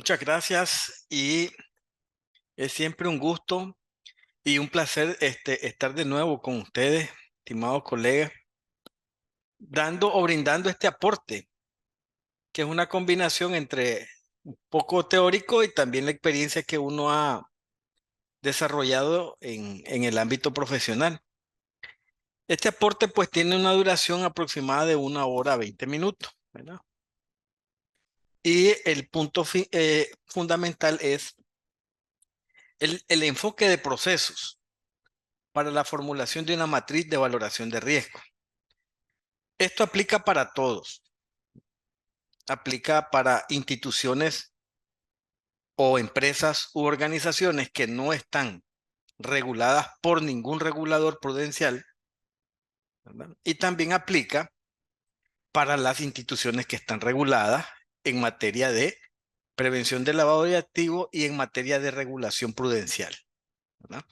Muchas gracias y es siempre un gusto y un placer estar de nuevo con ustedes, estimados colegas, dando o brindando este aporte, que es una combinación entre un poco teórico y también la experiencia que uno ha desarrollado en el ámbito profesional. Este aporte pues tiene una duración aproximada de 1 hora 20 minutos, ¿verdad? Y el punto fundamental es el enfoque de procesos para la formulación de una matriz de valoración de riesgo. Esto aplica para todos. Aplica para instituciones o empresas u organizaciones que no están reguladas por ningún regulador prudencial, ¿verdad? Y también aplica para las instituciones que están reguladas en materia de prevención de lavado de activos y en materia de regulación prudencial, ¿verdad?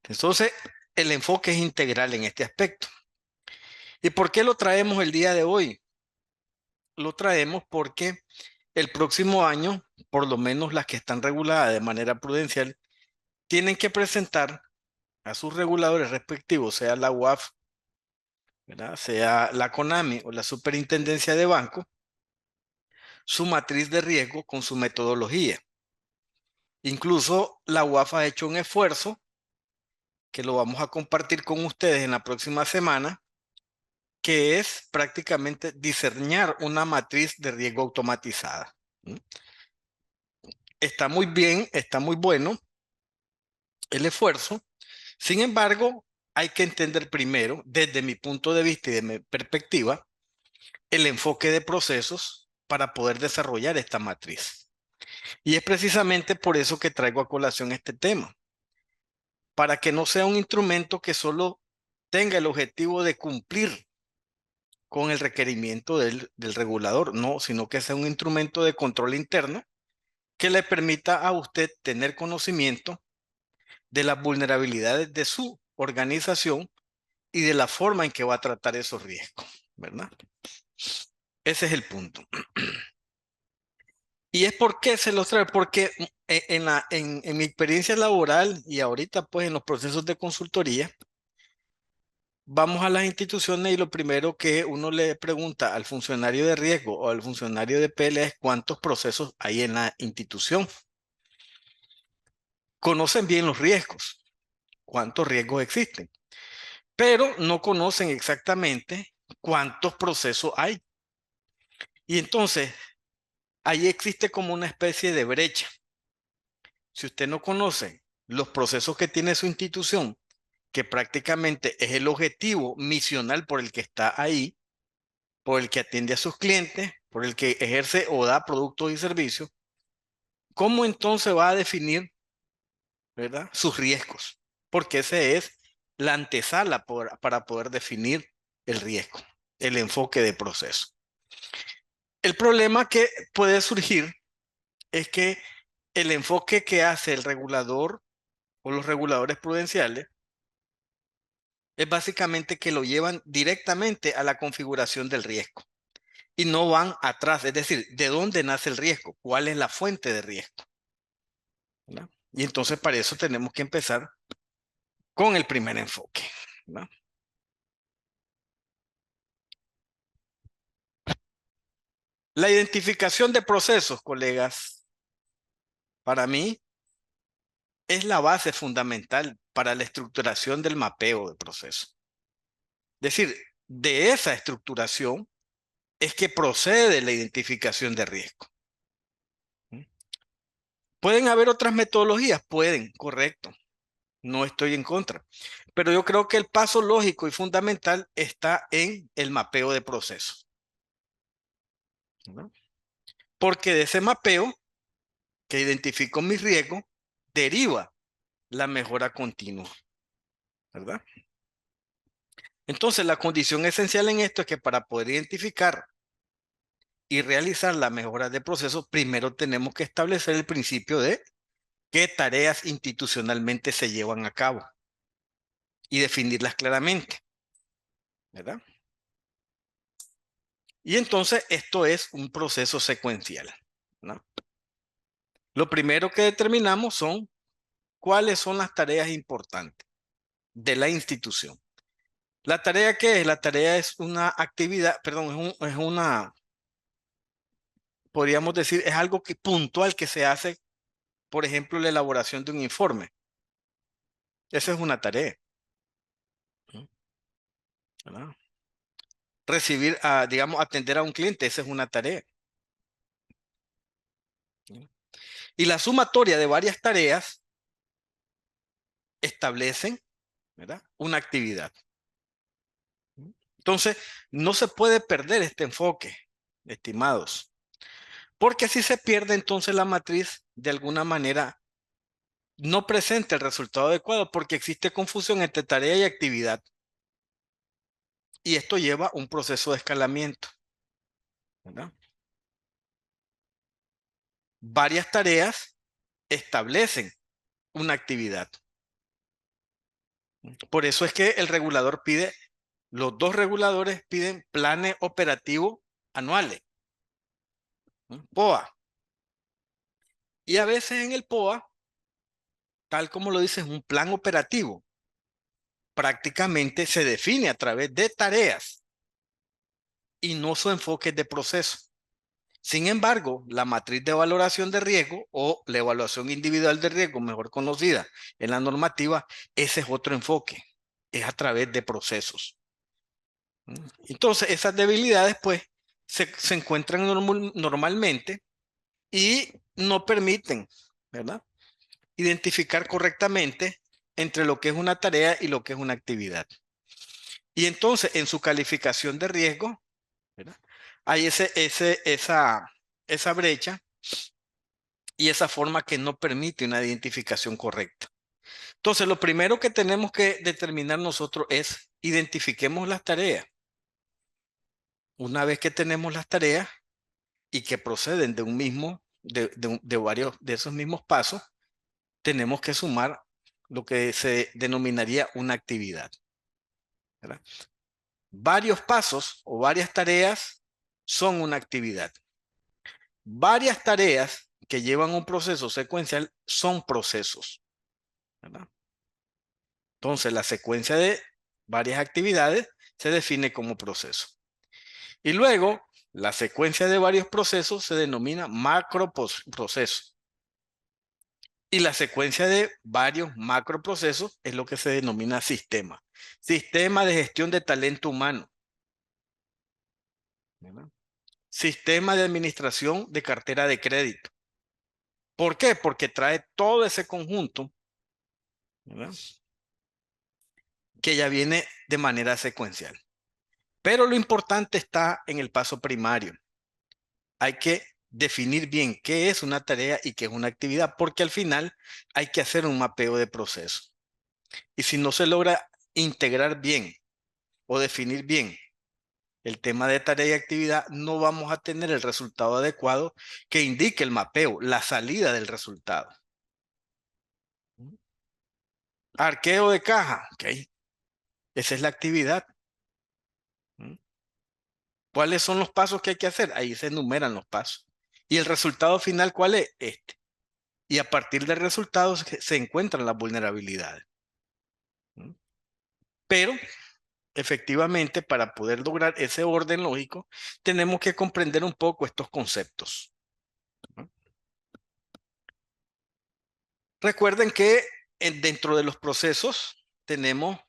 Entonces, el enfoque es integral en este aspecto. ¿Y por qué lo traemos el día de hoy? Lo traemos porque el próximo año, por lo menos las que están reguladas de manera prudencial, tienen que presentar a sus reguladores respectivos, sea la UAF, ¿verdad?, sea la CONAMI o la Superintendencia de Banco, su matriz de riesgo con su metodología. Incluso la UAF ha hecho un esfuerzo que lo vamos a compartir con ustedes en la próxima semana, que es prácticamente diseñar una matriz de riesgo automatizada. Está muy bien, está muy bueno el esfuerzo. Sin embargo, hay que entender primero, desde mi punto de vista y de mi perspectiva, el enfoque de procesos para poder desarrollar esta matriz. Y es precisamente por eso que traigo a colación este tema, para que no sea un instrumento que solo tenga el objetivo de cumplir con el requerimiento del regulador, no, sino que sea un instrumento de control interno que le permita a usted tener conocimiento de las vulnerabilidades de su organización y de la forma en que va a tratar esos riesgos, ¿verdad? Ese es el punto. Y es porque se los trae, porque en mi experiencia laboral y ahorita pues en los procesos de consultoría, vamos a las instituciones y lo primero que uno le pregunta al funcionario de riesgo o al funcionario de PL es cuántos procesos hay en la institución. Conocen bien los riesgos, cuántos riesgos existen, pero no conocen exactamente cuántos procesos hay. Y entonces ahí existe como una especie de brecha. Si usted no conoce los procesos que tiene su institución, que prácticamente es el objetivo misional por el que está ahí, por el que atiende a sus clientes, por el que ejerce o da productos y servicios, ¿cómo entonces va a definir, ¿verdad?, sus riesgos? Porque ese es la antesala para poder definir el riesgo, el enfoque de proceso. El problema que puede surgir es que el enfoque que hace el regulador o los reguladores prudenciales es básicamente que lo llevan directamente a la configuración del riesgo y no van atrás, es decir, ¿de dónde nace el riesgo? ¿Cuál es la fuente de riesgo? ¿Verdad? Y entonces para eso tenemos que empezar con el primer enfoque, ¿verdad? La identificación de procesos, colegas, para mí es la base fundamental para la estructuración del mapeo de procesos. Es decir, de esa estructuración es que procede la identificación de riesgo. ¿Pueden haber otras metodologías? Pueden, correcto. No estoy en contra. Pero yo creo que el paso lógico y fundamental está en el mapeo de procesos, ¿no? Porque de ese mapeo que identifico mis riesgos, deriva la mejora continua, ¿verdad? Entonces, la condición esencial en esto es que para poder identificar y realizar la mejora de procesos, primero tenemos que establecer el principio de qué tareas institucionalmente se llevan a cabo y definirlas claramente, ¿verdad? Y entonces esto es un proceso secuencial, ¿no? Lo primero que determinamos son cuáles son las tareas importantes de la institución. ¿La tarea qué es? La tarea es una actividad, perdón, es una, podríamos decir, es algo que, puntual que se hace, por ejemplo, la elaboración de un informe. Esa es una tarea, ¿verdad? Recibir, digamos, atender a un cliente, esa es una tarea. Y la sumatoria de varias tareas establecen, ¿verdad?, una actividad. Entonces, no se puede perder este enfoque, estimados, porque si se pierde, entonces la matriz de alguna manera no presenta el resultado adecuado porque existe confusión entre tarea y actividad. Y esto lleva a un proceso de escalamiento, ¿verdad? Varias tareas establecen una actividad. Por eso es que el regulador pide, los dos reguladores piden planes operativos anuales, ¿no? POA. Y a veces en el POA, tal como lo dice, es un plan operativo. Prácticamente se define a través de tareas y no su enfoque de proceso. Sin embargo, la matriz de valoración de riesgo o la evaluación individual de riesgo, mejor conocida en la normativa, ese es otro enfoque, es a través de procesos. Entonces, esas debilidades pues se encuentran normalmente y no permiten, ¿verdad?, identificar correctamente entre lo que es una tarea y lo que es una actividad. Y entonces, en su calificación de riesgo, ¿verdad?, hay esa brecha y esa forma que no permite una identificación correcta. Entonces, lo primero que tenemos que determinar nosotros es identifiquemos las tareas. Una vez que tenemos las tareas y que proceden de un mismo, de varios de esos mismos pasos, tenemos que sumar lo que se denominaría una actividad, ¿verdad? Varios pasos o varias tareas son una actividad. Varias tareas que llevan un proceso secuencial son procesos, ¿verdad? Entonces, la secuencia de varias actividades se define como proceso. Y luego, la secuencia de varios procesos se denomina macroproceso. Y la secuencia de varios macroprocesos es lo que se denomina sistema. Sistema de gestión de talento humano, ¿verdad? Sistema de administración de cartera de crédito. ¿Por qué? Porque trae todo ese conjunto, ¿verdad?, que ya viene de manera secuencial. Pero lo importante está en el paso primario. Hay que definir bien qué es una tarea y qué es una actividad, porque al final hay que hacer un mapeo de proceso. Y si no se logra integrar bien o definir bien el tema de tarea y actividad, no vamos a tener el resultado adecuado que indique el mapeo, la salida del resultado. Arqueo de caja, ok. Esa es la actividad. ¿Cuáles son los pasos que hay que hacer? Ahí se enumeran los pasos. ¿Y el resultado final cuál es? Este. Y a partir del resultado se encuentran las vulnerabilidades. Pero efectivamente, para poder lograr ese orden lógico, tenemos que comprender un poco estos conceptos. Recuerden que dentro de los procesos tenemos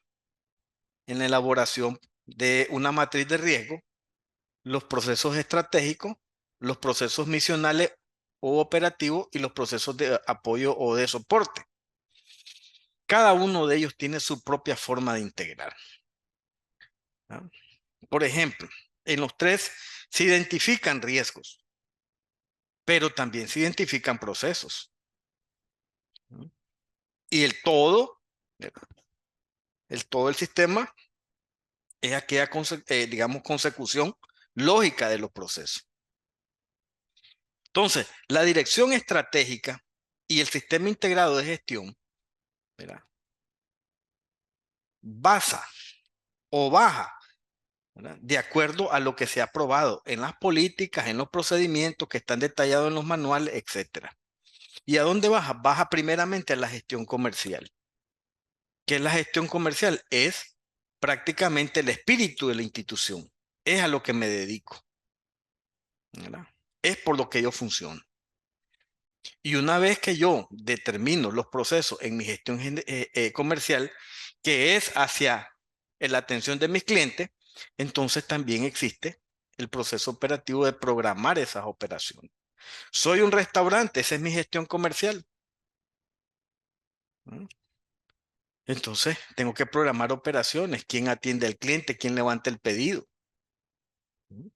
en la elaboración de una matriz de riesgo los procesos estratégicos, los procesos misionales o operativos y los procesos de apoyo o de soporte. Cada uno de ellos tiene su propia forma de integrar, ¿no? Por ejemplo, en los tres se identifican riesgos, pero también se identifican procesos, ¿no? Y el todo del sistema es aquella, digamos, consecución lógica de los procesos. Entonces, la dirección estratégica y el sistema integrado de gestión, ¿verdad?, basa o baja, ¿verdad?, de acuerdo a lo que se ha aprobado en las políticas, en los procedimientos que están detallados en los manuales, etcétera. ¿Y a dónde baja? Baja primeramente a la gestión comercial. ¿Qué es la gestión comercial? Es prácticamente el espíritu de la institución. Es a lo que me dedico, ¿verdad? Es por lo que yo funciono. Y una vez que yo determino los procesos en mi gestión comercial, que es hacia la atención de mis clientes, entonces también existe el proceso operativo de programar esas operaciones. Soy un restaurante, esa es mi gestión comercial. ¿Mm? Entonces, tengo que programar operaciones, quién atiende al cliente, quién levanta el pedido. ¿Mm?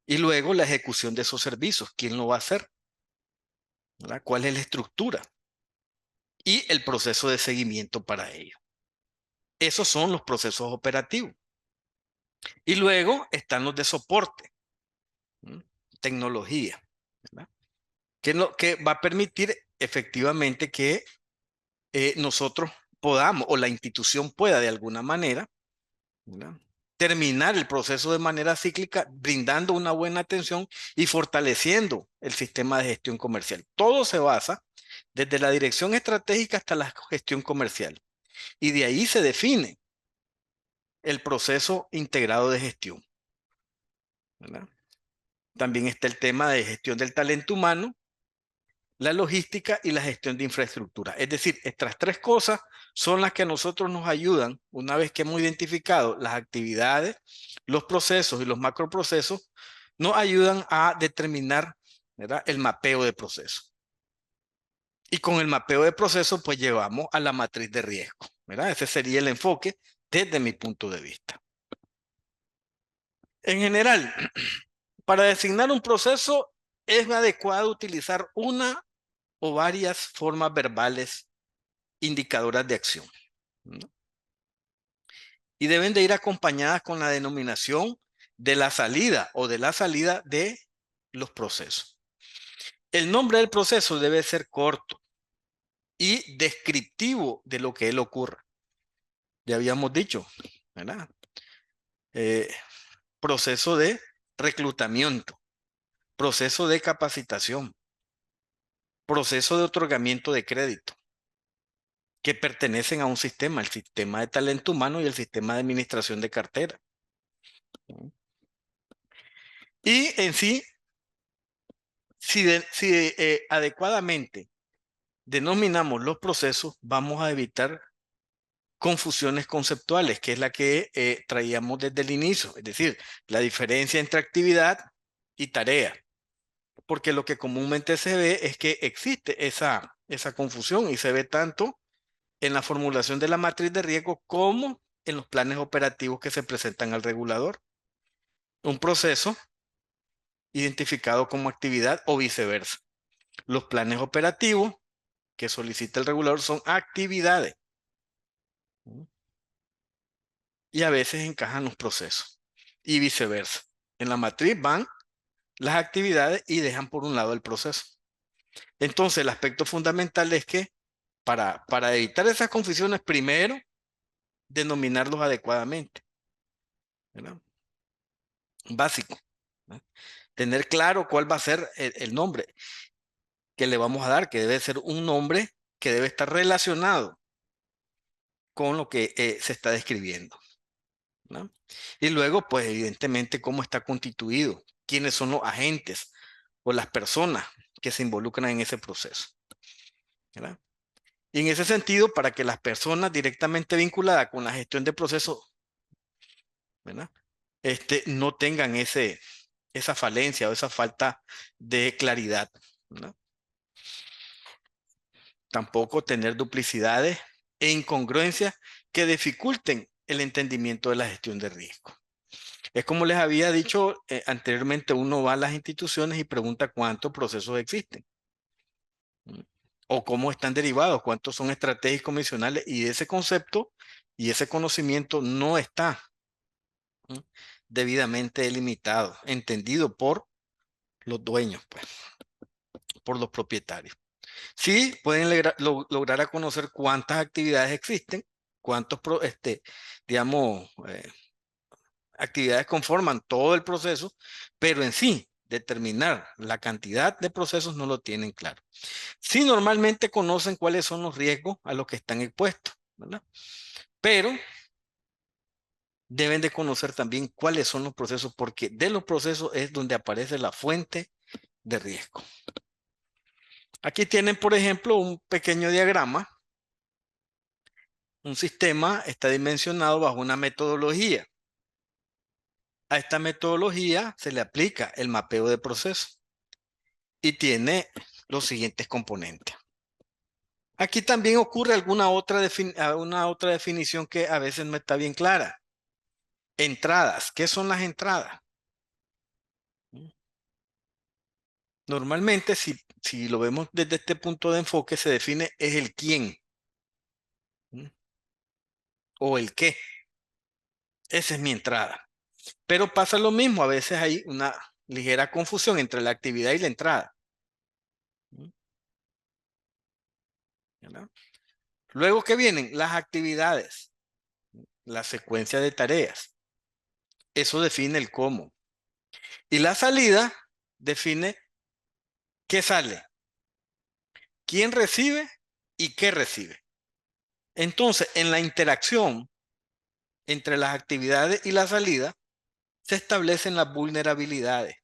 Y luego la ejecución de esos servicios, quién lo va a hacer, ¿verdad? ¿Cuál es la estructura? Y el proceso de seguimiento para ello. Esos son los procesos operativos. Y luego están los de soporte, ¿m? Tecnología, ¿verdad? Que va a permitir efectivamente que nosotros podamos, o la institución pueda de alguna manera, ¿verdad?, terminar el proceso de manera cíclica, brindando una buena atención y fortaleciendo el sistema de gestión comercial. Todo se basa desde la dirección estratégica hasta la gestión comercial. Y de ahí se define el proceso integrado de gestión, ¿verdad? También está el tema de gestión del talento humano, la logística y la gestión de infraestructura. Es decir, estas tres cosas son las que a nosotros nos ayudan, una vez que hemos identificado las actividades, los procesos y los macroprocesos, nos ayudan a determinar, ¿verdad?, el mapeo de procesos. Y con el mapeo de procesos, pues llevamos a la matriz de riesgo, ¿verdad? Ese sería el enfoque desde mi punto de vista. En general, para designar un proceso es adecuado utilizar una o varias formas verbales indicadoras de acción, ¿no? Y deben de ir acompañadas con la denominación de la salida o de la salida de los procesos. El nombre del proceso debe ser corto y descriptivo de lo que él ocurra. Ya habíamos dicho, ¿verdad? Eh, proceso de reclutamiento, proceso de capacitación, proceso de otorgamiento de crédito, que pertenecen a un sistema, el sistema de talento humano y el sistema de administración de cartera. Y en sí, si adecuadamente denominamos los procesos, vamos a evitar confusiones conceptuales, que es la que traíamos desde el inicio, es decir, la diferencia entre actividad y tarea, porque lo que comúnmente se ve es que existe esa confusión y se ve tanto en la formulación de la matriz de riesgo como en los planes operativos que se presentan al regulador. Un proceso identificado como actividad o viceversa. Los planes operativos que solicita el regulador son actividades y a veces encajan los procesos y viceversa. En la matriz van las actividades y dejan por un lado el proceso. Entonces, el aspecto fundamental es que para evitar esas confusiones, primero, denominarlos adecuadamente, ¿verdad? Básico, ¿verdad? Tener claro cuál va a ser el nombre que le vamos a dar, que debe ser un nombre que debe estar relacionado con lo que se está describiendo, ¿no? Y luego, pues evidentemente, cómo está constituido, quiénes son los agentes o las personas que se involucran en ese proceso, ¿verdad? Y en ese sentido, para que las personas directamente vinculadas con la gestión de procesos, ¿verdad?, no tengan esa falencia o esa falta de claridad, ¿no? Tampoco tener duplicidades e incongruencias que dificulten el entendimiento de la gestión de riesgo. Es como les había dicho anteriormente, uno va a las instituciones y pregunta cuántos procesos existen, ¿no?, o cómo están derivados, cuántos son estratégicos convencionales, y ese concepto y ese conocimiento no está, ¿no?, debidamente delimitado, entendido por los dueños, pues, por los propietarios. Sí, pueden lograr a conocer cuántas actividades existen, cuántos, digamos, actividades conforman todo el proceso, pero en sí, determinar la cantidad de procesos no lo tienen claro. Sí, normalmente conocen cuáles son los riesgos a los que están expuestos, ¿verdad? Pero deben de conocer también cuáles son los procesos, porque de los procesos es donde aparece la fuente de riesgo. Aquí tienen, por ejemplo, un pequeño diagrama. Un sistema está dimensionado bajo una metodología. A esta metodología se le aplica el mapeo de procesos y tiene los siguientes componentes. Aquí también ocurre alguna otra definición que a veces no está bien clara. Entradas. ¿Qué son las entradas? Normalmente, si lo vemos desde este punto de enfoque, se define es el quién o el qué. Esa es mi entrada. Pero pasa lo mismo, a veces hay una ligera confusión entre la actividad y la entrada. ¿Verdad? Luego que vienen las actividades, la secuencia de tareas. Eso define el cómo. Y la salida define qué sale, quién recibe y qué recibe. Entonces, en la interacción entre las actividades y la salida, se establecen las vulnerabilidades.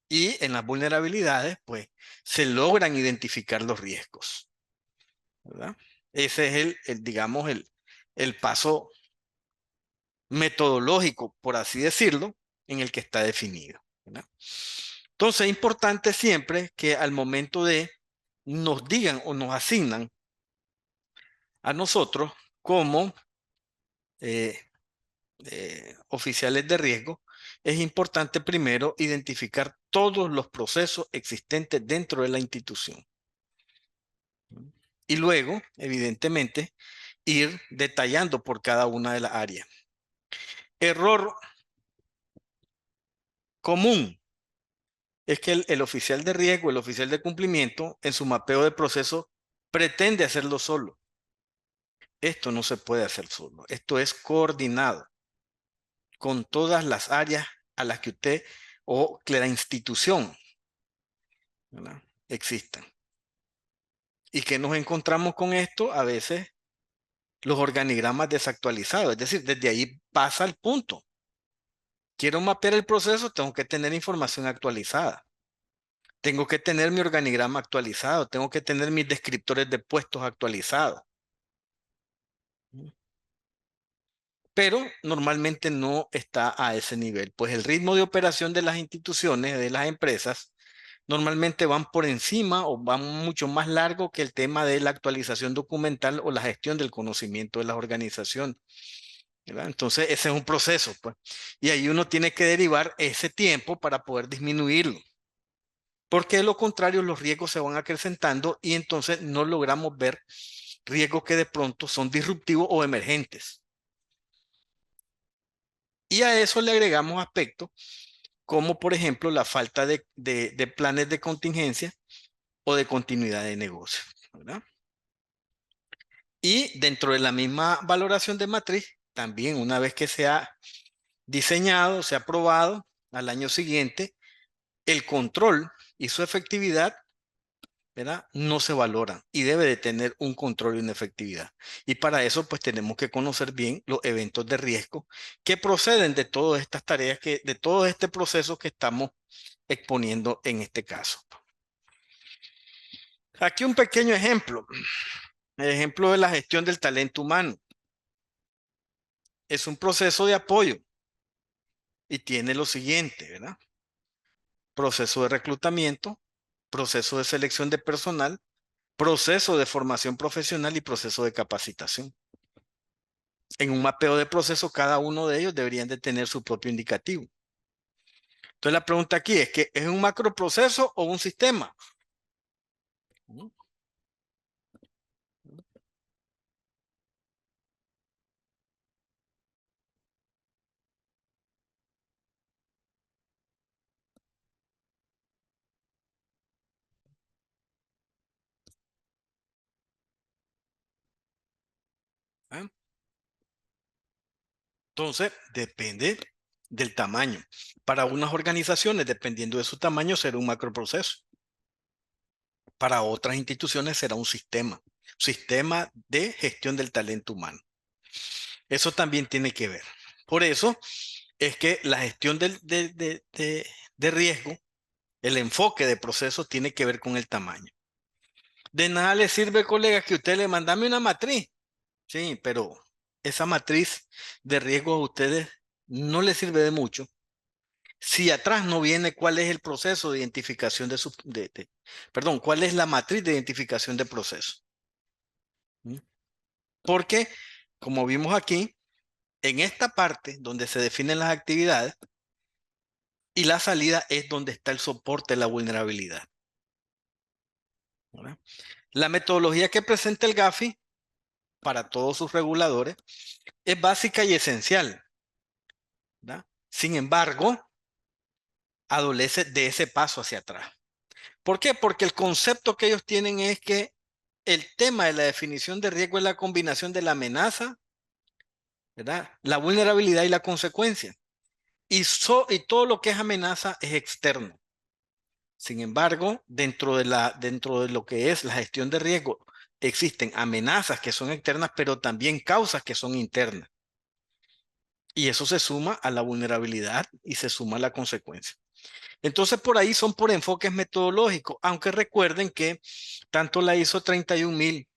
Y en las vulnerabilidades, pues, se logran identificar los riesgos. ¿Verdad? Ese es digamos, el paso metodológico, por así decirlo, en el que está definido. ¿Verdad? Entonces es importante siempre que al momento de nos digan o nos asignan a nosotros como eh, oficiales de riesgo, es importante primero identificar todos los procesos existentes dentro de la institución. Y luego, evidentemente, ir detallando por cada una de las áreas. Error común es que el oficial de riesgo, el oficial de cumplimiento, en su mapeo de proceso, pretende hacerlo solo. Esto no se puede hacer solo. Esto es coordinado con todas las áreas a las que usted o que la institución, ¿verdad?, existan. ¿Y que nos encontramos con esto? A veces los organigramas desactualizados. Es decir, desde ahí pasa el punto. Quiero mapear el proceso, tengo que tener información actualizada. Tengo que tener mi organigrama actualizado. Tengo que tener mis descriptores de puestos actualizados. Pero normalmente no está a ese nivel, pues el ritmo de operación de las instituciones, de las empresas, normalmente van por encima o van mucho más largo que el tema de la actualización documental o la gestión del conocimiento de las organizaciones. ¿Verdad? Entonces, ese es un proceso, pues. Y ahí uno tiene que derivar ese tiempo para poder disminuirlo. Porque de lo contrario, los riesgos se van acrecentando y entonces no logramos ver riesgos que de pronto son disruptivos o emergentes. Y a eso le agregamos aspectos como, por ejemplo, la falta de planes de contingencia o de continuidad de negocio, ¿verdad? Y dentro de la misma valoración de matriz, también una vez que se ha diseñado, se ha aprobado, al año siguiente, el control y su efectividad, ¿verdad?, no se valoran y debe de tener un control y una efectividad. Y para eso, pues tenemos que conocer bien los eventos de riesgo que proceden de todas estas tareas, de todo este proceso que estamos exponiendo en este caso. Aquí un pequeño ejemplo, el ejemplo de la gestión del talento humano. Es un proceso de apoyo y tiene lo siguiente, ¿verdad? Proceso de reclutamiento, proceso de selección de personal, proceso de formación profesional y proceso de capacitación. En un mapeo de proceso, cada uno de ellos deberían de tener su propio indicativo. Entonces la pregunta aquí es que ¿es un macroproceso o un sistema? ¿Ah? Entonces, depende del tamaño. Para unas organizaciones, dependiendo de su tamaño, será un macroproceso. Para otras instituciones será un sistema de gestión del talento humano. Eso también tiene que ver. Por eso es que la gestión de riesgo, el enfoque de proceso tiene que ver con el tamaño. De nada le sirve, colega, que usted le mandame una matriz. Sí, pero esa matriz de riesgo a ustedes no les sirve de mucho si atrás no viene cuál es el proceso de identificación perdón, cuál es la matriz de identificación de proceso. ¿Mm? Porque, como vimos aquí, en esta parte donde se definen las actividades y la salida es donde está el soporte de la vulnerabilidad. ¿Verdad? La metodología que presenta el GAFI para todos sus reguladores es básica y esencial, ¿verdad? Sin embargo, adolece de ese paso hacia atrás. ¿Por qué? Porque el concepto que ellos tienen es que el tema de la definición de riesgo es la combinación de la amenaza, ¿verdad? La vulnerabilidad y la consecuencia. Y todo lo que es amenaza es externo. Sin embargo, dentro de lo que es la gestión de riesgo, existen amenazas que son externas, pero también causas que son internas. Y eso se suma a la vulnerabilidad y se suma a la consecuencia. Entonces, por ahí son por enfoques metodológicos, aunque recuerden que tanto la ISO 31000,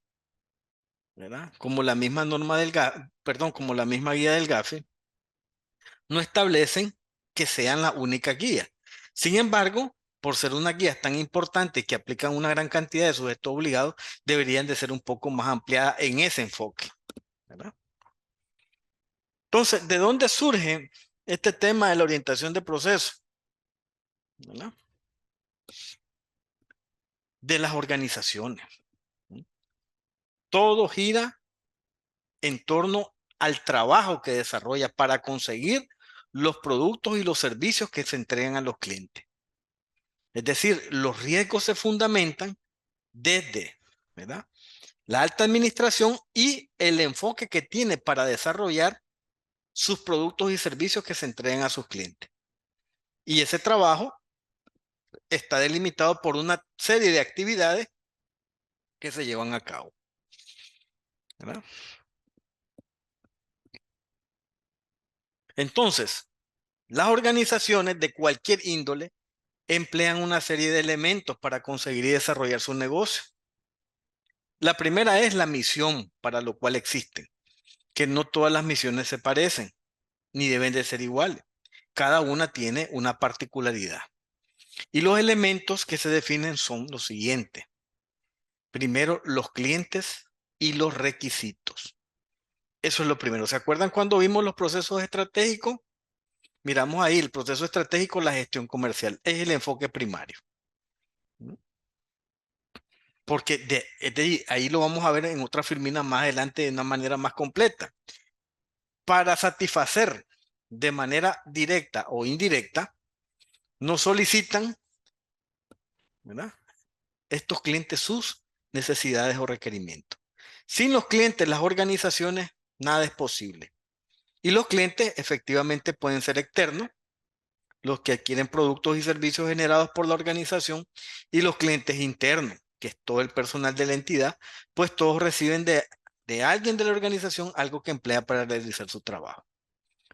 ¿verdad? Como la misma norma del perdón, como la misma guía del GAFE, no establecen que sean la única guía. Sin embargo, por ser una guía tan importante que aplican una gran cantidad de sujetos obligados, deberían de ser un poco más ampliadas en ese enfoque, ¿verdad? Entonces, ¿de dónde surge este tema de la orientación de proceso? ¿Verdad? De las organizaciones. Todo gira en torno al trabajo que desarrolla para conseguir los productos y los servicios que se entregan a los clientes. Es decir, los riesgos se fundamentan desde, ¿verdad?, la alta administración y el enfoque que tiene para desarrollar sus productos y servicios que se entregan a sus clientes. Y ese trabajo está delimitado por una serie de actividades que se llevan a cabo, ¿verdad? Entonces, las organizaciones de cualquier índole emplean una serie de elementos para conseguir y desarrollar su negocio. La primera es la misión para lo cual existen, que no todas las misiones se parecen, ni deben de ser iguales. Cada una tiene una particularidad. Y los elementos que se definen son los siguientes. Primero, los clientes y los requisitos. Eso es lo primero. ¿Se acuerdan cuando vimos los procesos estratégicos? Miramos ahí el proceso estratégico, la gestión comercial. Es el enfoque primario. Porque ahí lo vamos a ver en otra filmina más adelante de una manera más completa. Para satisfacer de manera directa o indirecta, nos solicitan, ¿verdad?, estos clientes sus necesidades o requerimientos. Sin los clientes, las organizaciones, nada es posible. Y los clientes efectivamente pueden ser externos, los que adquieren productos y servicios generados por la organización, y los clientes internos, que es todo el personal de la entidad, pues todos reciben de alguien de la organización algo que emplea para realizar su trabajo.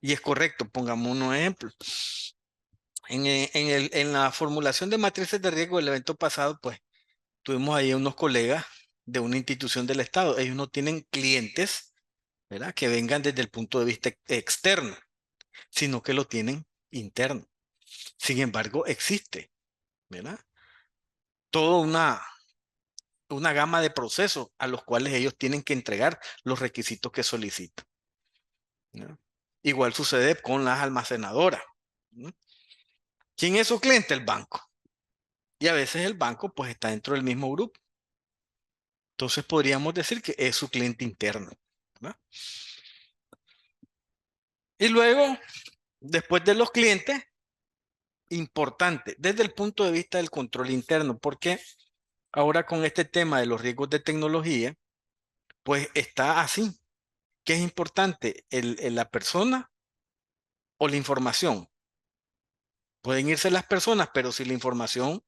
Y es correcto, pongamos un ejemplo. En la formulación de matrices de riesgo del evento pasado, pues tuvimos ahí unos colegas de una institución del Estado. Ellos no tienen clientes, ¿verdad?, que vengan desde el punto de vista externo, sino que lo tienen interno. Sin embargo, existe, ¿verdad?, toda una gama de procesos a los cuales ellos tienen que entregar los requisitos que solicitan, ¿no? Igual sucede con las almacenadoras, ¿no? ¿Quién es su cliente? El banco. Y a veces el banco pues está dentro del mismo grupo. Entonces podríamos decir que es su cliente interno, ¿no? Y luego, después de los clientes, importante, desde el punto de vista del control interno, porque ahora con este tema de los riesgos de tecnología, pues está así, que es importante la persona o la información. Pueden irse las personas, pero si la información,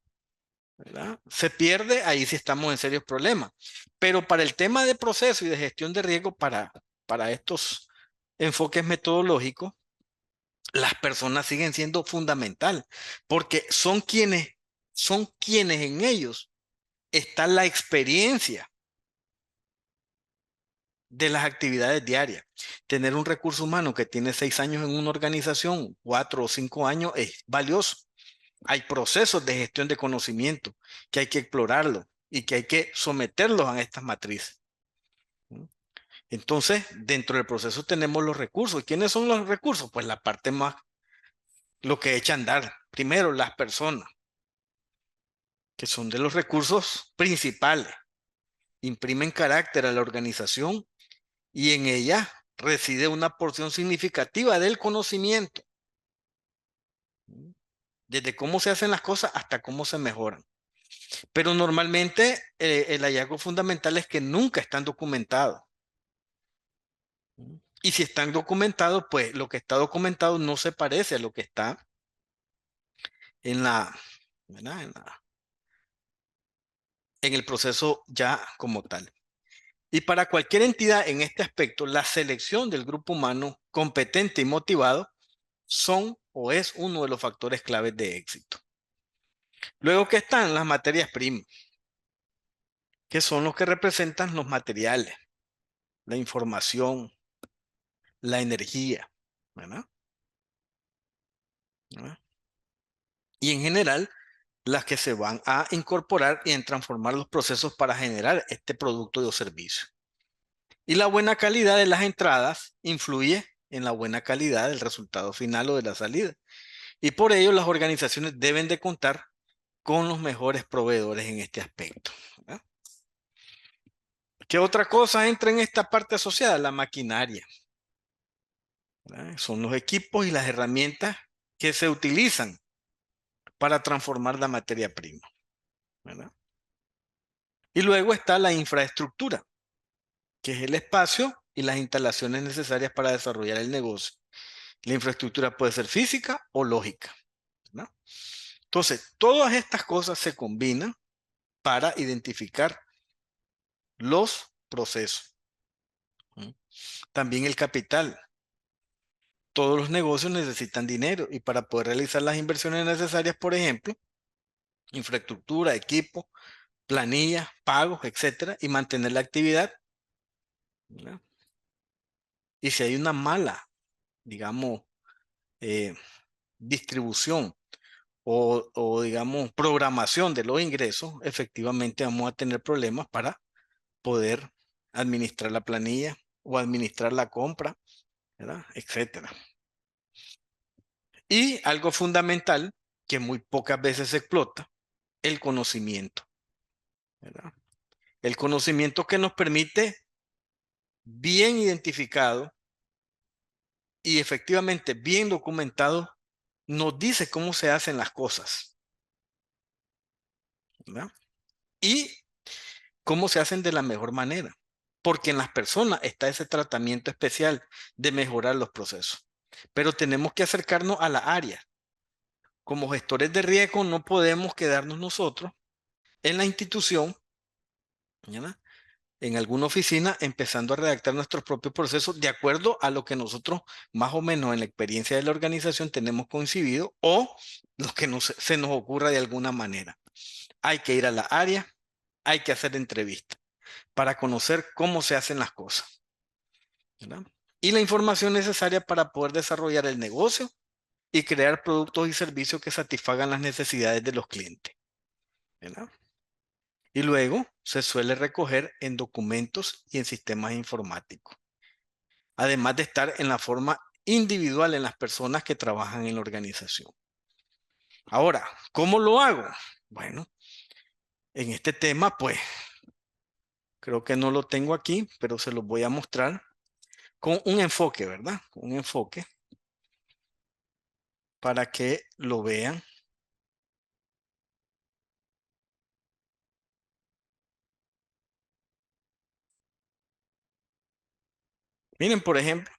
¿verdad?, se pierde, ahí sí estamos en serios problemas. Pero para el tema de proceso y de gestión de riesgo, para estos enfoques metodológicos, las personas siguen siendo fundamental, porque son quienes en ellos está la experiencia de las actividades diarias. Tener un recurso humano que tiene 6 años en una organización, 4 o 5 años, es valioso. Hay procesos de gestión de conocimiento que hay que explorarlo y que hay que someterlos a estas matrices. Entonces, dentro del proceso tenemos los recursos. ¿Y quiénes son los recursos? Pues la parte más, lo que echa a andar. Primero, las personas, que son de los recursos principales. Imprimen carácter a la organización y en ella reside una porción significativa del conocimiento, desde cómo se hacen las cosas hasta cómo se mejoran. Pero normalmente el hallazgo fundamental es que nunca están documentados. Y si están documentados, pues lo que está documentado no se parece a lo que está en la, ¿verdad?, en el proceso ya como tal. Y para cualquier entidad en este aspecto, la selección del grupo humano competente y motivado son o es uno de los factores claves de éxito. Luego que están las materias primas, que son los que representan los materiales, la información, la energía, ¿verdad? ¿verdad? Y en general, las que se van a incorporar y en transformar los procesos para generar este producto o servicio. Y la buena calidad de las entradas influye en la buena calidad del resultado final o de la salida. Y por ello las organizaciones deben de contar con los mejores proveedores en este aspecto, ¿verdad? ¿Qué otra cosa entra en esta parte asociada? La maquinaria, ¿verdad? Son los equipos y las herramientas que se utilizan para transformar la materia prima, ¿verdad? Y luego está la infraestructura, que es el espacio y las instalaciones necesarias para desarrollar el negocio. La infraestructura puede ser física o lógica, ¿verdad? Entonces, todas estas cosas se combinan para identificar los procesos. También el capital. Todos los negocios necesitan dinero y para poder realizar las inversiones necesarias, por ejemplo, infraestructura, equipo, planillas, pagos, etcétera, y mantener la actividad, ¿verdad? Y si hay una mala, digamos, eh, distribución digamos, programación de los ingresos, efectivamente vamos a tener problemas para poder administrar la planilla o administrar la compra, ¿verdad? Etcétera. Y algo fundamental que muy pocas veces se explota, el conocimiento, ¿verdad? El conocimiento que nos permite, bien identificado y efectivamente bien documentado, nos dice cómo se hacen las cosas, ¿verdad? Y cómo se hacen de la mejor manera, porque en las personas está ese tratamiento especial de mejorar los procesos. Pero tenemos que acercarnos a la área. Como gestores de riesgo no podemos quedarnos nosotros en la institución, ¿verdad?, en alguna oficina, empezando a redactar nuestros propios procesos de acuerdo a lo que nosotros más o menos en la experiencia de la organización tenemos coincidido o lo que se nos ocurra de alguna manera. Hay que ir a la área, hay que hacer entrevistas para conocer cómo se hacen las cosas, ¿verdad? Y la información necesaria para poder desarrollar el negocio y crear productos y servicios que satisfagan las necesidades de los clientes, ¿verdad? Y luego se suele recoger en documentos y en sistemas informáticos, además de estar en la forma individual en las personas que trabajan en la organización. Ahora, ¿cómo lo hago? Bueno, en este tema, pues, creo que no lo tengo aquí, pero se los voy a mostrar con un enfoque, ¿verdad? Un enfoque para que lo vean. Miren, por ejemplo,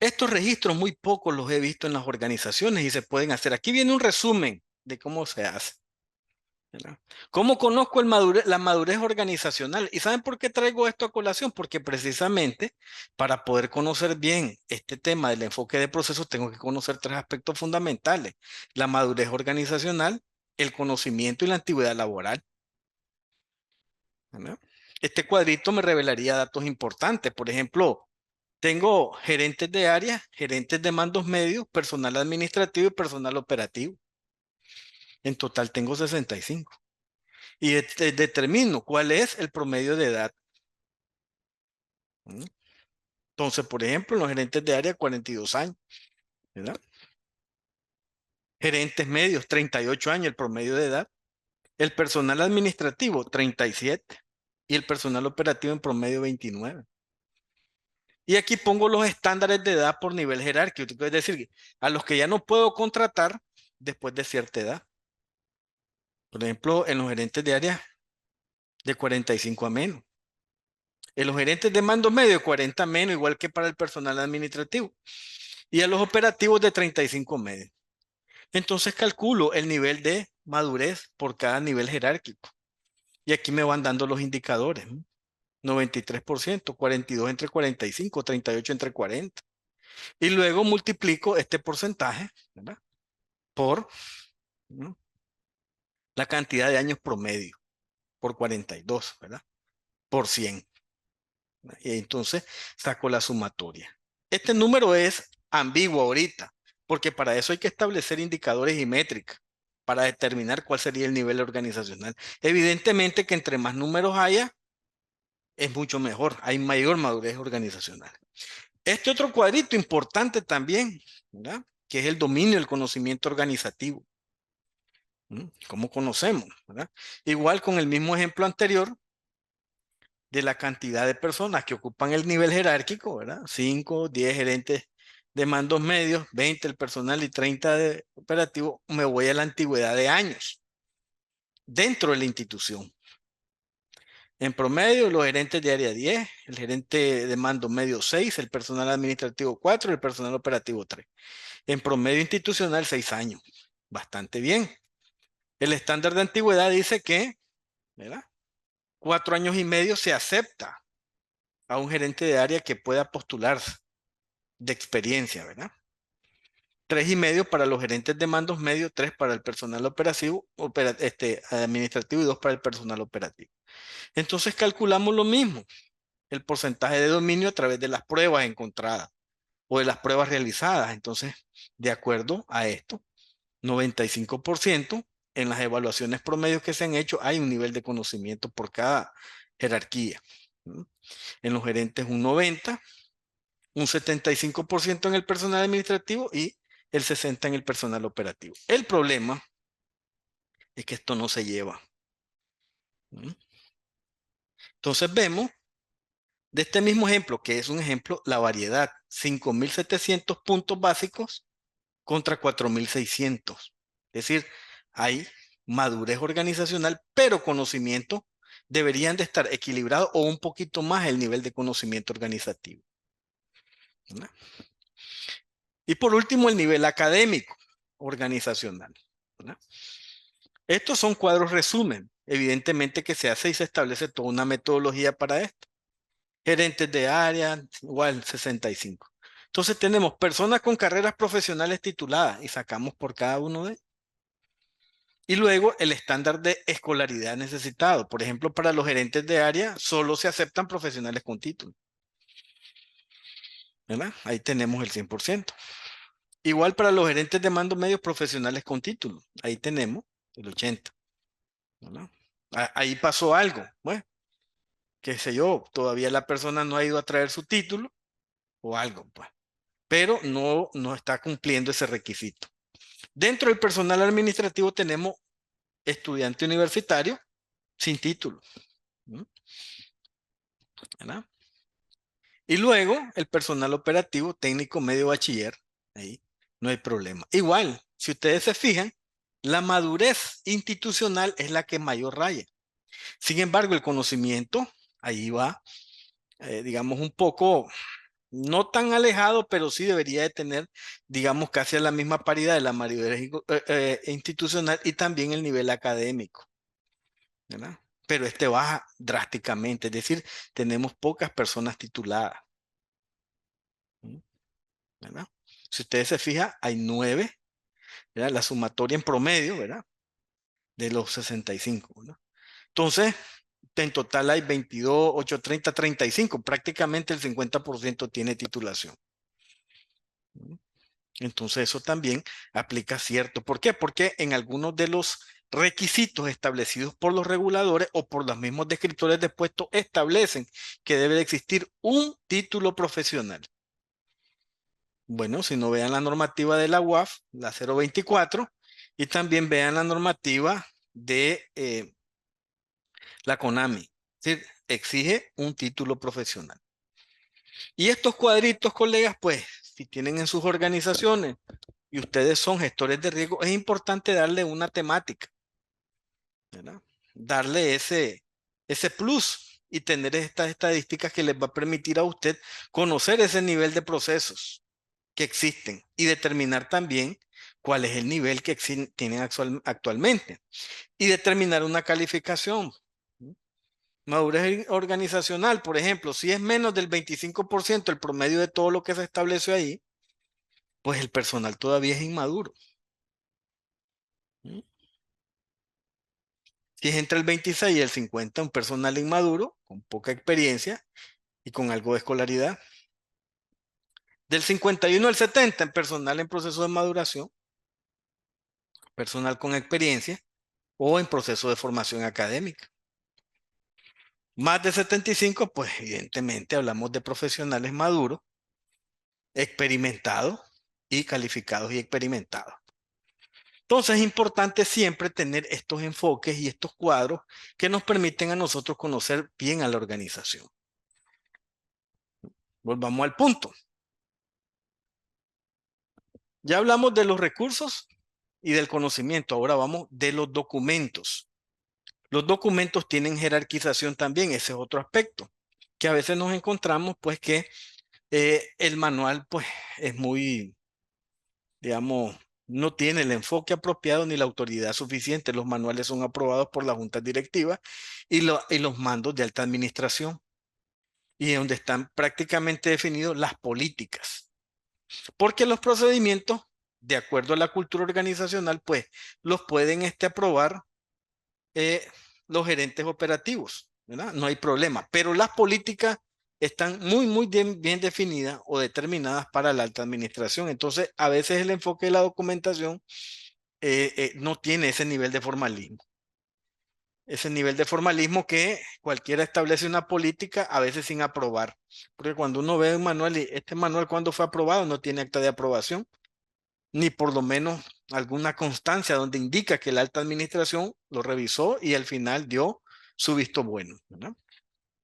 Estos registros muy pocos los he visto en las organizaciones y se pueden hacer. Aquí viene un resumen de cómo se hace, ¿verdad? ¿Cómo conozco la madurez organizacional? ¿Y saben por qué traigo esto a colación? Porque precisamente para poder conocer bien este tema del enfoque de procesos tengo que conocer tres aspectos fundamentales: la madurez organizacional, el conocimiento y la antigüedad laboral, ¿verdad? Este cuadrito me revelaría datos importantes. Por ejemplo, tengo gerentes de área, gerentes de mandos medios, personal administrativo y personal operativo. En total tengo 65. Y determino cuál es el promedio de edad. ¿Mm? Entonces, por ejemplo, los gerentes de área, 42 años, ¿verdad? Gerentes medios, 38 años, el promedio de edad. El personal administrativo, 37. Y el personal operativo en promedio, 29. Y aquí pongo los estándares de edad por nivel jerárquico, es decir, a los que ya no puedo contratar después de cierta edad. Por ejemplo, en los gerentes de área, de 45 a menos. En los gerentes de mando medio, 40 menos, igual que para el personal administrativo. Y a los operativos de 35 medio. Entonces calculo el nivel de madurez por cada nivel jerárquico. Y aquí me van dando los indicadores, ¿no? 93%, 42 entre 45, 38 entre 40. Y luego multiplico este porcentaje, ¿verdad? Por, ¿no?, la cantidad de años promedio, por 42, ¿verdad? Por 100. Y entonces saco la sumatoria. Este número es ambiguo ahorita, porque para eso hay que establecer indicadores y métricas para determinar cuál sería el nivel organizacional. Evidentemente que entre más números haya, es mucho mejor, hay mayor madurez organizacional. Este otro cuadrito importante también, ¿verdad?, que es el dominio del conocimiento organizativo. ¿Cómo conocemos? ¿Verdad? Igual con el mismo ejemplo anterior, de la cantidad de personas que ocupan el nivel jerárquico, ¿verdad? 5, 10 gerentes de mandos medios, 20 el personal y 30 de operativo, me voy a la antigüedad de años dentro de la institución. En promedio, los gerentes de área 10, el gerente de mando medio 6, el personal administrativo 4, el personal operativo 3. En promedio institucional, 6 años. Bastante bien. El estándar de antigüedad dice que, ¿verdad?, 4 años y medio se acepta a un gerente de área que pueda postularse de experiencia, ¿verdad? 3,5 para los gerentes de mandos medios, 3 para el personal operativo, administrativo y 2 para el personal operativo. Entonces calculamos lo mismo, el porcentaje de dominio a través de las pruebas encontradas o de las pruebas realizadas. Entonces, de acuerdo a esto, 95% en las evaluaciones promedios que se han hecho hay un nivel de conocimiento por cada jerarquía. En los gerentes un 90%, un 75% en el personal administrativo y el 60% en el personal operativo. El problema es que esto no se lleva. Entonces vemos de este mismo ejemplo, que es un ejemplo, la variedad: 5,700 puntos básicos contra 4,600. Es decir, hay madurez organizacional, pero conocimiento deberían de estar equilibrados o un poquito más el nivel de conocimiento organizativo, ¿verdad? Y por último, el nivel académico organizacional, ¿verdad? Estos son cuadros resumen. Evidentemente que se hace y se establece toda una metodología para esto. Gerentes de área, igual 65. Entonces tenemos personas con carreras profesionales tituladas y sacamos por cada uno de ellos. Y luego el estándar de escolaridad necesitado. Por ejemplo, para los gerentes de área solo se aceptan profesionales con título, ¿verdad? Ahí tenemos el 100%. Igual para los gerentes de mando medios profesionales con título. Ahí tenemos el 80%, ¿verdad? Ahí pasó algo, bueno, qué sé yo, todavía la persona no ha ido a traer su título o algo, pues, pero no está cumpliendo ese requisito. Dentro del personal administrativo tenemos estudiante universitario sin título, ¿verdad? Y luego el personal operativo, técnico, medio, bachiller, ahí no hay problema. Igual, si ustedes se fijan, la madurez institucional es la que mayor raya. Sin embargo, el conocimiento, ahí va, digamos, un poco No tan alejado, pero sí debería de tener, digamos, casi a la misma paridad de la madurez institucional y también el nivel académico, ¿verdad? Pero este baja drásticamente, es decir, tenemos pocas personas tituladas, ¿verdad? Si ustedes se fijan, hay 9, ¿verdad? La sumatoria en promedio, ¿verdad? De los 65, ¿verdad? Entonces, en total hay 22, 8, 30, 35. Prácticamente el 50% tiene titulación. Entonces, eso también aplica cierto. ¿Por qué? Porque en algunos de los requisitos establecidos por los reguladores o por los mismos descriptores de puestos establecen que debe de existir un título profesional. Bueno, si no vean la normativa de la UAF, la 024, y también vean la normativa de la CONAMI. Es decir, exige un título profesional. Y estos cuadritos, colegas, pues, si tienen en sus organizaciones y ustedes son gestores de riesgo, es importante darle una temática, ¿verdad? Darle ese plus y tener estas estadísticas que les va a permitir a usted conocer ese nivel de procesos que existen y determinar también cuál es el nivel que tienen actualmente y determinar una calificación. Madurez organizacional, por ejemplo, si es menos del 25% el promedio de todo lo que se establece ahí, pues el personal todavía es inmaduro. Si es entre el 26 y el 50, un personal inmaduro, con poca experiencia y con algo de escolaridad. Del 51 al 70, en personal en proceso de maduración, personal con experiencia o en proceso de formación académica. Más de 75, pues evidentemente hablamos de profesionales maduros, experimentados y calificados y experimentados. Entonces es importante siempre tener estos enfoques y estos cuadros que nos permiten a nosotros conocer bien a la organización. Volvamos al punto. Ya hablamos de los recursos y del conocimiento. Ahora vamos de los documentos. Los documentos tienen jerarquización también. Ese es otro aspecto que a veces nos encontramos, pues que el manual, pues es muy, digamos, no tiene el enfoque apropiado ni la autoridad suficiente. Los manuales son aprobados por las juntas directivas y los mandos de alta administración y donde están prácticamente definidos las políticas. Porque los procedimientos, de acuerdo a la cultura organizacional, pues los pueden aprobar eh, los gerentes operativos, ¿verdad? No hay problema. Pero las políticas están muy bien definidas o determinadas para la alta administración. Entonces, a veces el enfoque de la documentación no tiene ese nivel de formalismo. Ese nivel de formalismo que cualquiera establece una política a veces sin aprobar. Porque cuando uno ve un manual y este manual cuando fue aprobado no tiene acta de aprobación, ni por lo menos alguna constancia donde indica que la alta administración lo revisó y al final dio su visto bueno, ¿verdad?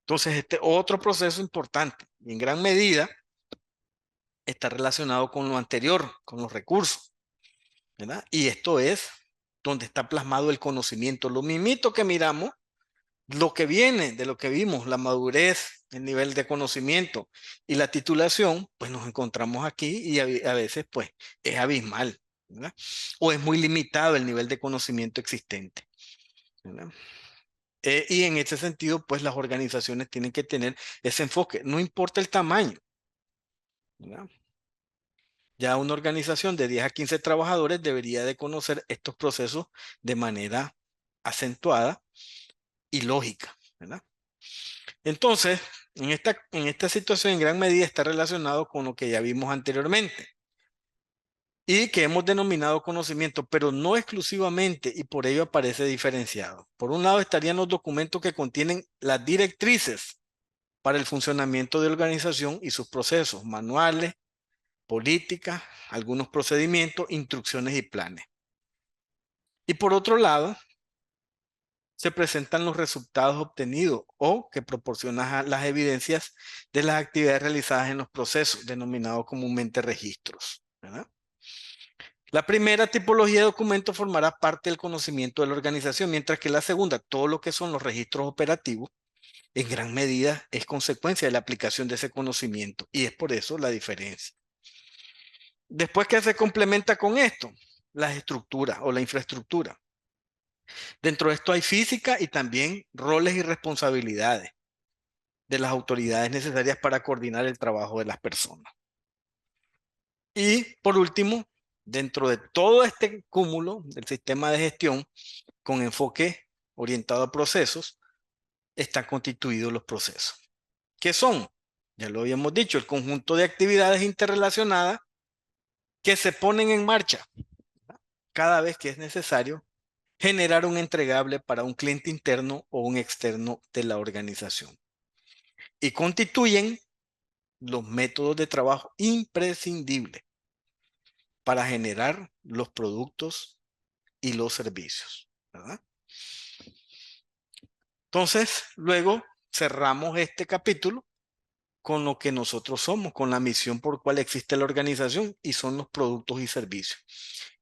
Entonces, este otro proceso importante y en gran medida está relacionado con lo anterior, con los recursos, ¿verdad? Y esto es donde está plasmado el conocimiento. Lo mismito que miramos, lo que viene de lo que vimos, la madurez, el nivel de conocimiento y la titulación, pues nos encontramos aquí y a veces pues es abismal, ¿verdad? O es muy limitado el nivel de conocimiento existente, ¿verdad? Y en ese sentido, pues las organizaciones tienen que tener ese enfoque, no importa el tamaño, ¿verdad? Ya una organización de 10 a 15 trabajadores debería de conocer estos procesos de manera acentuada y lógica, ¿verdad? Entonces, en esta situación en gran medida está relacionado con lo que ya vimos anteriormente y que hemos denominado conocimiento, pero no exclusivamente y por ello aparece diferenciado. Por un lado estarían los documentos que contienen las directrices para el funcionamiento de la organización y sus procesos, manuales, políticas, algunos procedimientos, instrucciones y planes. Y por otro lado, se presentan los resultados obtenidos o que proporcionan las evidencias de las actividades realizadas en los procesos, denominados comúnmente registros, ¿verdad? La primera tipología de documento formará parte del conocimiento de la organización, mientras que la segunda, todo lo que son los registros operativos, en gran medida es consecuencia de la aplicación de ese conocimiento y es por eso la diferencia. Después, ¿qué se complementa con esto? Las estructuras o la infraestructura. Dentro de esto hay física y también roles y responsabilidades de las autoridades necesarias para coordinar el trabajo de las personas. Y por último, dentro de todo este cúmulo del sistema de gestión con enfoque orientado a procesos, están constituidos los procesos. ¿Qué son? Ya lo habíamos dicho, el conjunto de actividades interrelacionadas que se ponen en marcha cada vez que es necesario generar un entregable para un cliente interno o un externo de la organización. Y constituyen los métodos de trabajo imprescindibles para generar los productos y los servicios, ¿verdad? Entonces, luego cerramos este capítulo con lo que nosotros somos, con la misión por cual existe la organización y son los productos y servicios,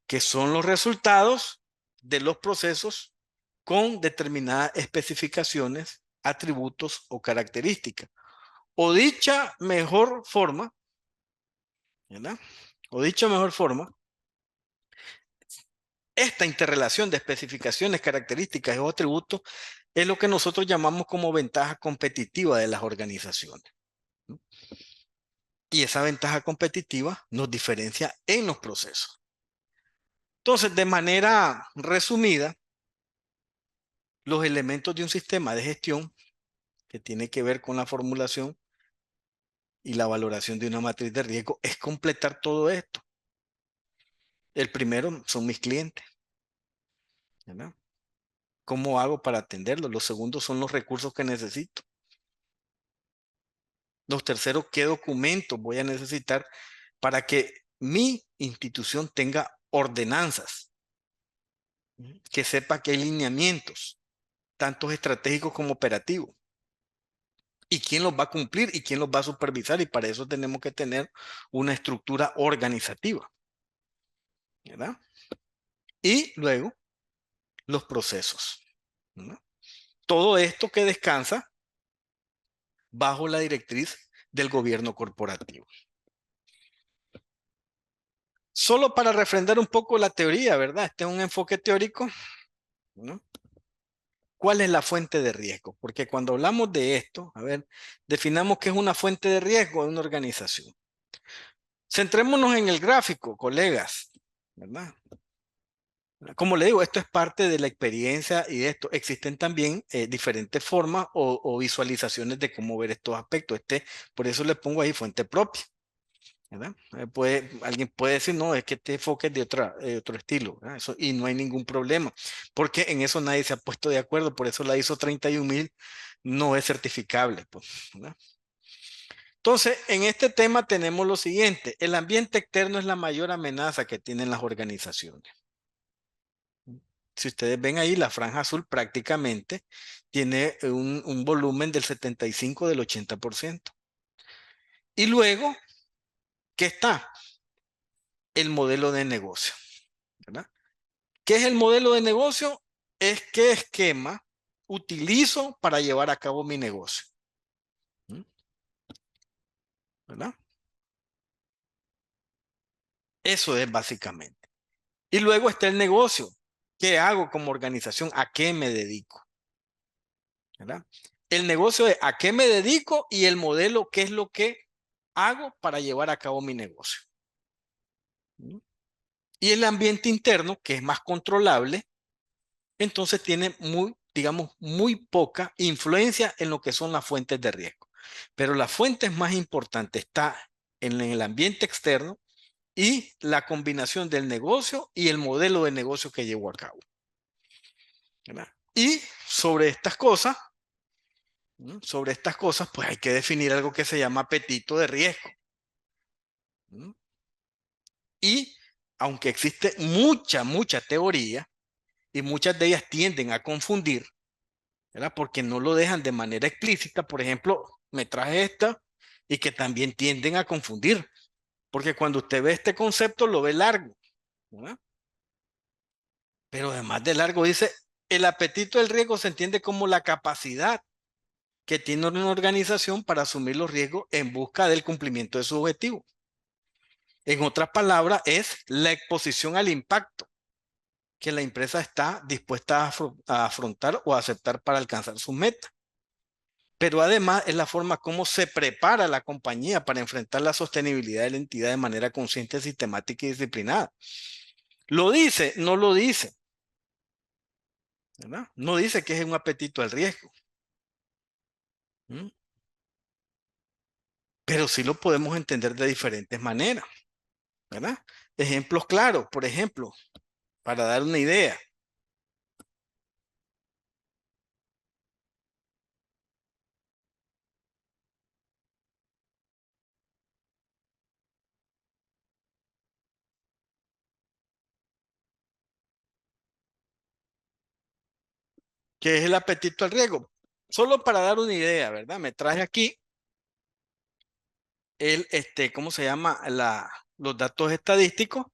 que son los resultados de los procesos con determinadas especificaciones, atributos o características. O dicha mejor forma, ¿verdad? O dicha mejor forma, esta interrelación de especificaciones, características o atributos es lo que nosotros llamamos como ventaja competitiva de las organizaciones. Y esa ventaja competitiva nos diferencia en los procesos. Entonces, de manera resumida, los elementos de un sistema de gestión que tiene que ver con la formulación y la valoración de una matriz de riesgo es completar todo esto. El primero son mis clientes, ¿verdad? ¿Cómo hago para atenderlos? Los segundos son los recursos que necesito. Los terceros, ¿qué documentos voy a necesitar para que mi institución tenga ordenanzas? Que sepa que hay lineamientos, tanto estratégicos como operativos. ¿Y quién los va a cumplir y quién los va a supervisar? Y para eso tenemos que tener una estructura organizativa, ¿verdad? Y luego, los procesos, ¿no? Todo esto que descansa bajo la directriz del gobierno corporativo. Solo para refrendar un poco la teoría, ¿verdad? Este es un enfoque teórico, ¿no? ¿Cuál es la fuente de riesgo? Porque cuando hablamos de esto, a ver, definamos qué es una fuente de riesgo de una organización. Centrémonos en el gráfico, colegas, ¿verdad? Como le digo, esto es parte de la experiencia y de esto. Existen también diferentes formas o visualizaciones de cómo ver estos aspectos. Por eso le pongo ahí fuente propia, ¿verdad? Alguien puede decir, no, es que este enfoque es de otro estilo, ¿verdad? Y no hay ningún problema, porque en eso nadie se ha puesto de acuerdo. Por eso la ISO 31000 no es certificable, pues, ¿verdad? Entonces, en este tema tenemos lo siguiente: el ambiente externo es la mayor amenaza que tienen las organizaciones. Si ustedes ven ahí, la franja azul prácticamente tiene un volumen del 75 del 80%. Y luego, ¿qué está? El modelo de negocio, ¿verdad? ¿Qué es el modelo de negocio? Es qué esquema utilizo para llevar a cabo mi negocio, ¿verdad? Eso es básicamente. Y luego está el negocio. ¿Qué hago como organización? ¿A qué me dedico? ¿Verdad? El negocio es a qué me dedico y el modelo, qué es lo que hago para llevar a cabo mi negocio. Y el ambiente interno, que es más controlable, entonces tiene digamos, muy poca influencia en lo que son las fuentes de riesgo. Pero la fuente más importante está en el ambiente externo y la combinación del negocio y el modelo de negocio que llevo a cabo, ¿verdad? Y sobre estas cosas, pues hay que definir algo que se llama apetito de riesgo. Y aunque existe mucha teoría y muchas de ellas tienden a confundir, ¿verdad? Porque no lo dejan de manera explícita. Por ejemplo, me traje esta y que también tienden a confundir, porque cuando usted ve este concepto lo ve largo, ¿verdad? Pero además de largo dice, el apetito del riesgo se entiende como la capacidad que tiene una organización para asumir los riesgos en busca del cumplimiento de su objetivo. En otras palabras, es la exposición al impacto que la empresa está dispuesta a afrontar o a aceptar para alcanzar sus metas. Pero además es la forma como se prepara la compañía para enfrentar la sostenibilidad de la entidad de manera consciente, sistemática y disciplinada. ¿Lo dice? No lo dice, ¿verdad? No dice que es un apetito al riesgo. ¿Mm? Pero sí lo podemos entender de diferentes maneras, ¿verdad? Ejemplos claros, por ejemplo, para dar una idea. ¿Qué es el apetito al riesgo? Solo para dar una idea, ¿verdad? Me traje aquí ¿cómo se llama? Los datos estadísticos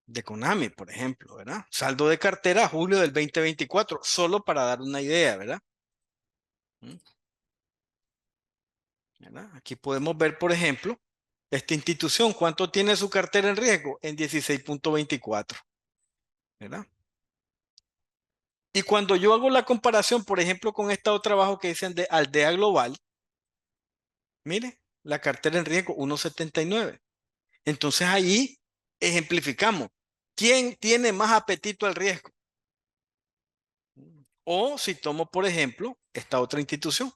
de Konami, por ejemplo, ¿verdad? Saldo de cartera julio del 2024, solo para dar una idea, ¿verdad? ¿Mm? ¿Verdad? Aquí podemos ver, por ejemplo, esta institución, ¿cuánto tiene su cartera en riesgo? En 16.24, ¿verdad? Y cuando yo hago la comparación, por ejemplo, con este otro trabajo que dicen de Aldea Global, mire, la cartera en riesgo 1.79. Entonces ahí ejemplificamos. ¿Quién tiene más apetito al riesgo? O si tomo, por ejemplo, esta otra institución,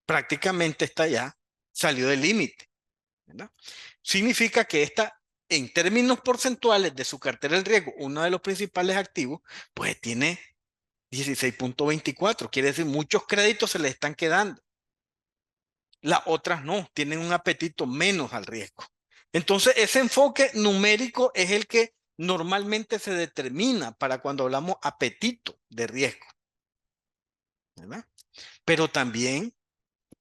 prácticamente esta ya salió del límite, ¿verdad? Significa que esta, en términos porcentuales de su cartera de riesgo, uno de los principales activos, pues tiene 16.24. Quiere decir, muchos créditos se le están quedando. Las otras no, tienen un apetito menos al riesgo. Entonces, ese enfoque numérico es el que normalmente se determina para cuando hablamos apetito de riesgo, ¿verdad? Pero también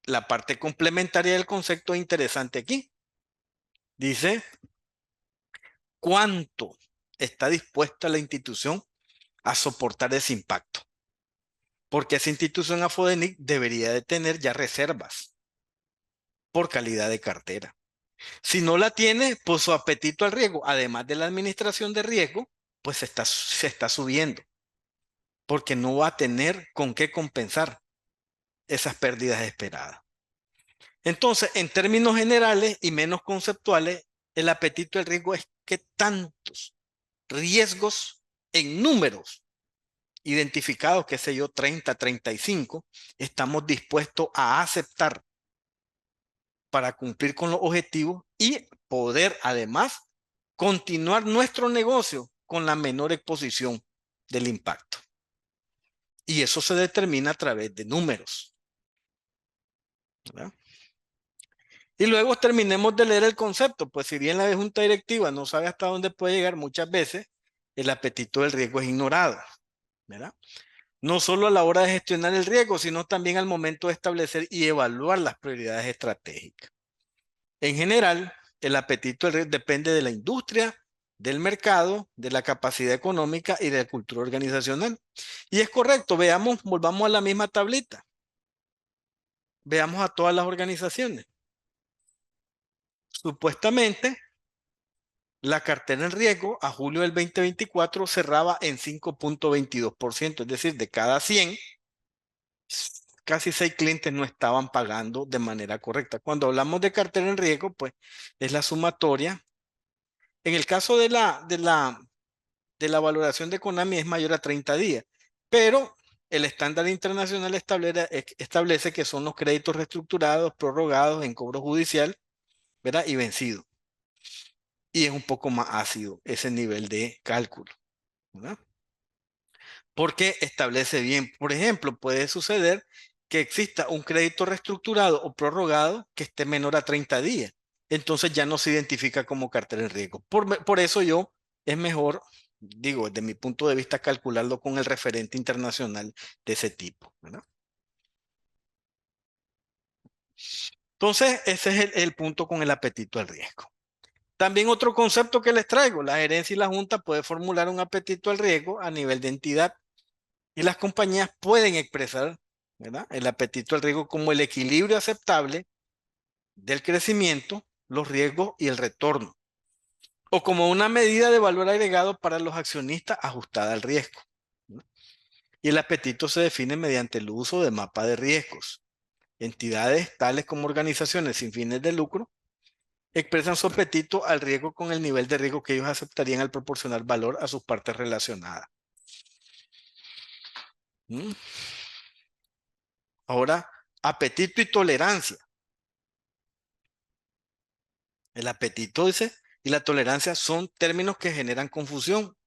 la parte complementaria del concepto es interesante aquí. Dice, ¿cuánto está dispuesta la institución a soportar ese impacto? Porque esa institución Afodenic debería de tener ya reservas por calidad de cartera. Si no la tiene, pues su apetito al riesgo, además de la administración de riesgo, pues se está subiendo, porque no va a tener con qué compensar esas pérdidas esperadas. Entonces, en términos generales y menos conceptuales, el apetito al riesgo es que tantos riesgos en números identificados, qué sé yo, 30, 35, estamos dispuestos a aceptar para cumplir con los objetivos y poder además continuar nuestro negocio con la menor exposición del impacto. Y eso se determina a través de números, ¿verdad? Y luego terminemos de leer el concepto, pues si bien la junta directiva no sabe hasta dónde puede llegar, muchas veces el apetito del riesgo es ignorado, ¿verdad? No solo a la hora de gestionar el riesgo, sino también al momento de establecer y evaluar las prioridades estratégicas. En general, el apetito del riesgo depende de la industria, del mercado, de la capacidad económica y de la cultura organizacional. Y es correcto, veamos, volvamos a la misma tablita. Veamos a todas las organizaciones. Supuestamente, la cartera en riesgo a julio del 2024 cerraba en 5.22%, es decir, de cada 100, casi 6 clientes no estaban pagando de manera correcta. Cuando hablamos de cartera en riesgo, pues es la sumatoria. En el caso de la valoración de Konami es mayor a 30 días, pero el estándar internacional establece que son los créditos reestructurados, prorrogados en cobro judicial, ¿verdad? Y vencidos. Y es un poco más ácido ese nivel de cálculo, ¿verdad? Porque establece bien, por ejemplo, puede suceder que exista un crédito reestructurado o prorrogado que esté menor a 30 días. Entonces ya no se identifica como cartera en riesgo. Por eso es mejor, digo, desde mi punto de vista, calcularlo con el referente internacional de ese tipo, ¿verdad? Entonces, ese es el punto con el apetito al riesgo. También otro concepto que les traigo, la gerencia y la junta puede formular un apetito al riesgo a nivel de entidad. Y las compañías pueden expresar, ¿verdad?, el apetito al riesgo como el equilibrio aceptable del crecimiento, los riesgos y el retorno, o como una medida de valor agregado para los accionistas ajustada al riesgo, ¿no? Y el apetito se define mediante el uso de mapa de riesgos. Entidades tales como organizaciones sin fines de lucro expresan su apetito al riesgo con el nivel de riesgo que ellos aceptarían al proporcionar valor a sus partes relacionadas. ¿Mm? Ahora, apetito y tolerancia. El apetito, dice, y la tolerancia son términos que generan confusión.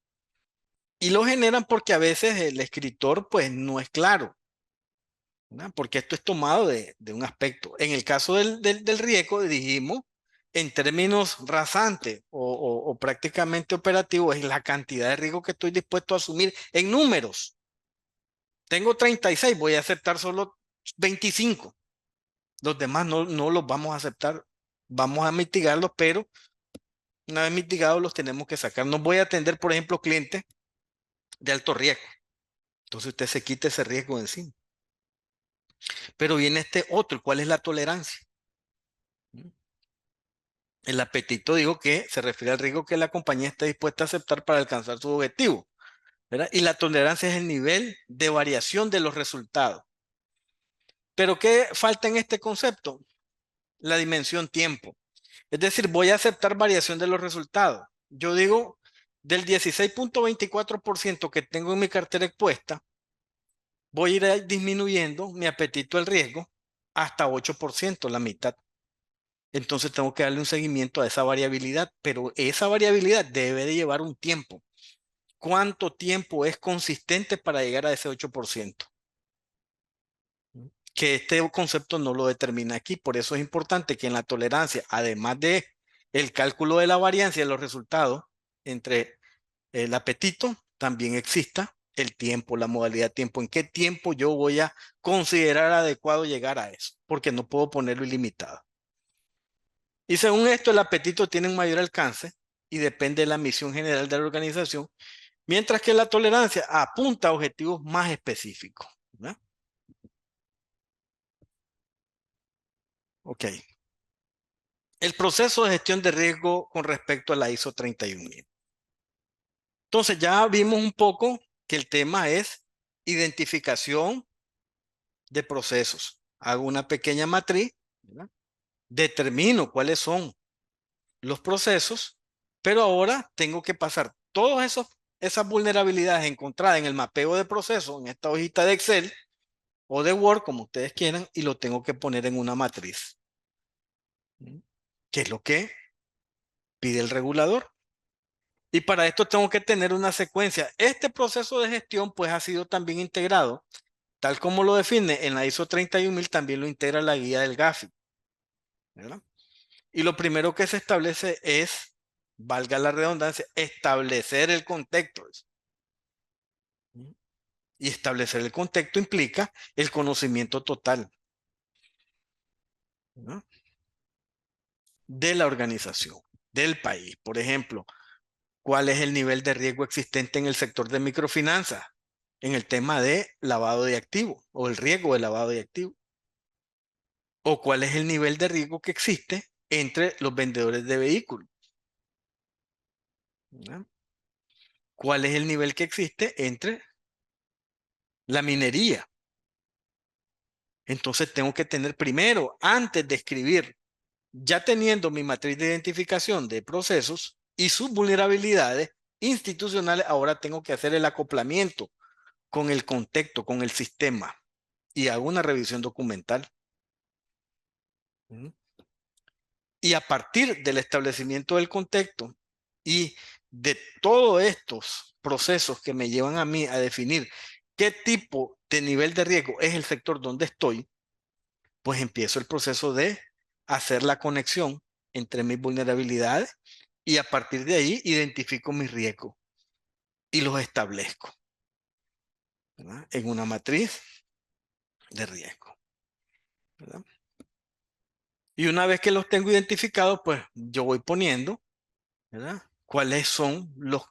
Y lo generan porque a veces el escritor pues no es claro, ¿verdad? Porque esto es tomado de un aspecto. En el caso del riesgo, dijimos, en términos rasantes o prácticamente operativos, es la cantidad de riesgo que estoy dispuesto a asumir en números. Tengo 36, voy a aceptar solo 25. Los demás no los vamos a aceptar. Vamos a mitigarlos, pero una vez mitigados los tenemos que sacar. No voy a atender, por ejemplo, clientes de alto riesgo. Entonces usted se quita ese riesgo de encima. Pero viene este otro, ¿cuál es la tolerancia? El apetito digo que se refiere al riesgo que la compañía está dispuesta a aceptar para alcanzar su objetivo, ¿verdad? Y la tolerancia es el nivel de variación de los resultados. Pero ¿qué falta en este concepto? La dimensión tiempo. Es decir, voy a aceptar variación de los resultados. Yo digo, del 16.24% que tengo en mi cartera expuesta, voy a ir disminuyendo mi apetito al riesgo hasta 8%, la mitad. Entonces tengo que darle un seguimiento a esa variabilidad, pero esa variabilidad debe de llevar un tiempo. ¿Cuánto tiempo es consistente para llegar a ese 8%? Que este concepto no lo determina aquí, por eso es importante que en la tolerancia, además de el cálculo de la variancia de los resultados entre el apetito, también exista el tiempo, la modalidad tiempo, en qué tiempo yo voy a considerar adecuado llegar a eso, porque no puedo ponerlo ilimitado. Y según esto, el apetito tiene un mayor alcance y depende de la misión general de la organización, mientras que la tolerancia apunta a objetivos más específicos, ¿verdad? Ok. El proceso de gestión de riesgo con respecto a la ISO 31000. Entonces ya vimos un poco que el tema es identificación de procesos. Hago una pequeña matriz, ¿verdad? Determino cuáles son los procesos, pero ahora tengo que pasar todas esas vulnerabilidades encontradas en el mapeo de procesos, en esta hojita de Excel o de Word, como ustedes quieran, y lo tengo que poner en una matriz. ¿Qué es lo que pide el regulador? Y para esto tengo que tener una secuencia. Este proceso de gestión pues ha sido también integrado, tal como lo define en la ISO 31000, también lo integra la guía del GAFI, ¿verdad? Y lo primero que se establece es, valga la redundancia, establecer el contexto. Y establecer el contexto implica el conocimiento total, ¿no?, de la organización, del país. Por ejemplo, ¿cuál es el nivel de riesgo existente en el sector de microfinanzas? En el tema de lavado de activos o el riesgo de lavado de activos. ¿O cuál es el nivel de riesgo que existe entre los vendedores de vehículos? ¿No? ¿Cuál es el nivel que existe entre la minería? Entonces tengo que tener primero, antes de escribir, ya teniendo mi matriz de identificación de procesos y sus vulnerabilidades institucionales, ahora tengo que hacer el acoplamiento con el contexto, con el sistema, y hago una revisión documental. Y a partir del establecimiento del contexto y de todos estos procesos que me llevan a mí a definir qué tipo de nivel de riesgo es el sector donde estoy, pues empiezo el proceso de hacer la conexión entre mis vulnerabilidades y a partir de ahí identifico mis riesgos y los establezco, ¿verdad?, en una matriz de riesgo, ¿verdad? Y una vez que los tengo identificados, pues yo voy poniendo, ¿verdad?, cuáles son los